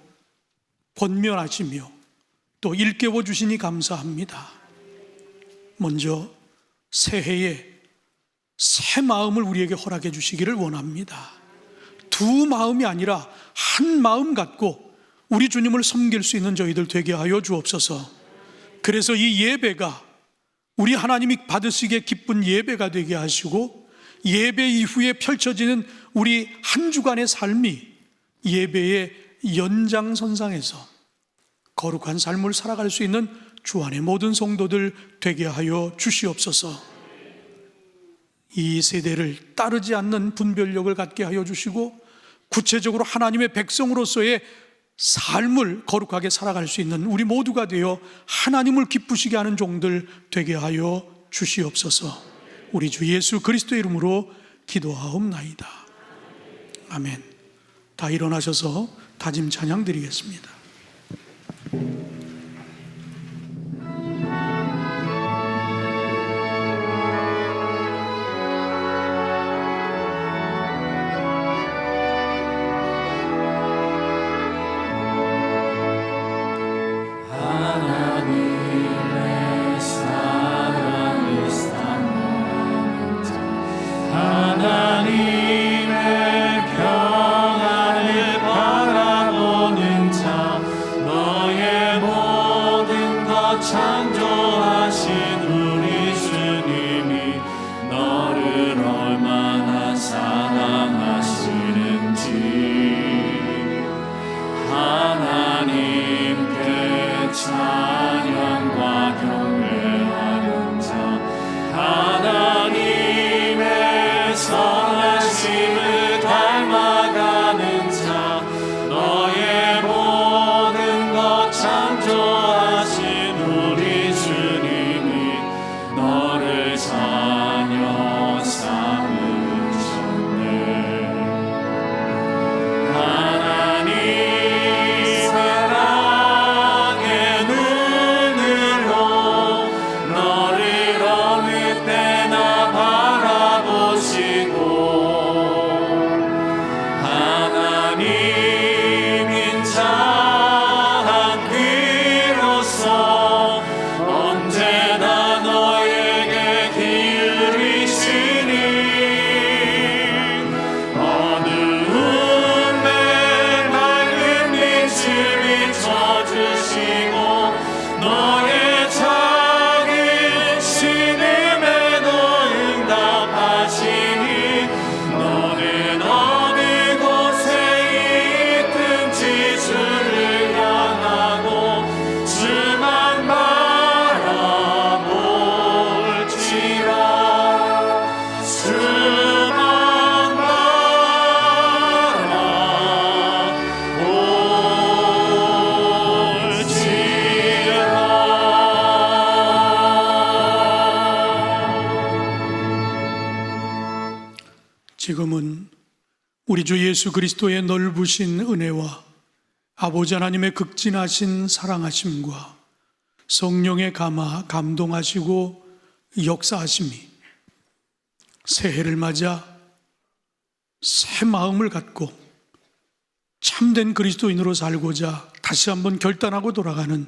[SPEAKER 6] 권면하시며 또 일깨워 주시니 감사합니다. 먼저 새해에 새 마음을 우리에게 허락해 주시기를 원합니다. 두 마음이 아니라 한 마음 갖고 우리 주님을 섬길 수 있는 저희들 되게 하여 주옵소서. 그래서 이 예배가 우리 하나님이 받으시기에 기쁜 예배가 되게 하시고 예배 이후에 펼쳐지는 우리 한 주간의 삶이 예배의 연장선상에서 거룩한 삶을 살아갈 수 있는 주 안의 모든 성도들 되게 하여 주시옵소서. 이 세대를 따르지 않는 분별력을 갖게 하여 주시고 구체적으로 하나님의 백성으로서의 삶을 거룩하게 살아갈 수 있는 우리 모두가 되어 하나님을 기쁘시게 하는 종들 되게 하여 주시옵소서. 우리 주 예수 그리스도의 이름으로 기도하옵나이다. 아멘. 다 일어나셔서 다짐 찬양 드리겠습니다.
[SPEAKER 1] 하나님의 평안을 바라보는 자, 너의 모든 것 창조하신 우리 주님이 너를 얼마나 사랑하시는지 하나님께 찬양과 경배하는 자, 하나님의 선하심을 닮아가는 자, 너의 모든 것 창조하신 우리 주님이 너를 자녀 삼으셨네. 하나님 사랑의 눈으로 너를 어느 때나 바라보시고 하나님인 자한 귀로서 언제나 너에게 기울이시니 어두움에 맑은 빛을 비춰주시고 너의 작은 신음에도 응답하시니 너는 어느 곳에 있든지 주를 향하고 주만 바라볼지라. 주만 바라볼지라.
[SPEAKER 6] 지금은 우리 주 예수 그리스도의 넓으신 은혜와 아버지 하나님의 극진하신 사랑하심과 성령의 감화 감동하시고 역사하심이 새해를 맞아 새 마음을 갖고 참된 그리스도인으로 살고자 다시 한번 결단하고 돌아가는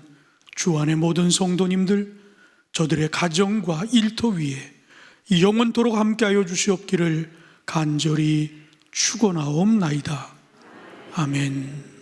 [SPEAKER 6] 주 안의 모든 성도님들, 저들의 가정과 일터 위에 영원토록 함께하여 주시옵기를 간절히 축원하옵나이다. 아멘.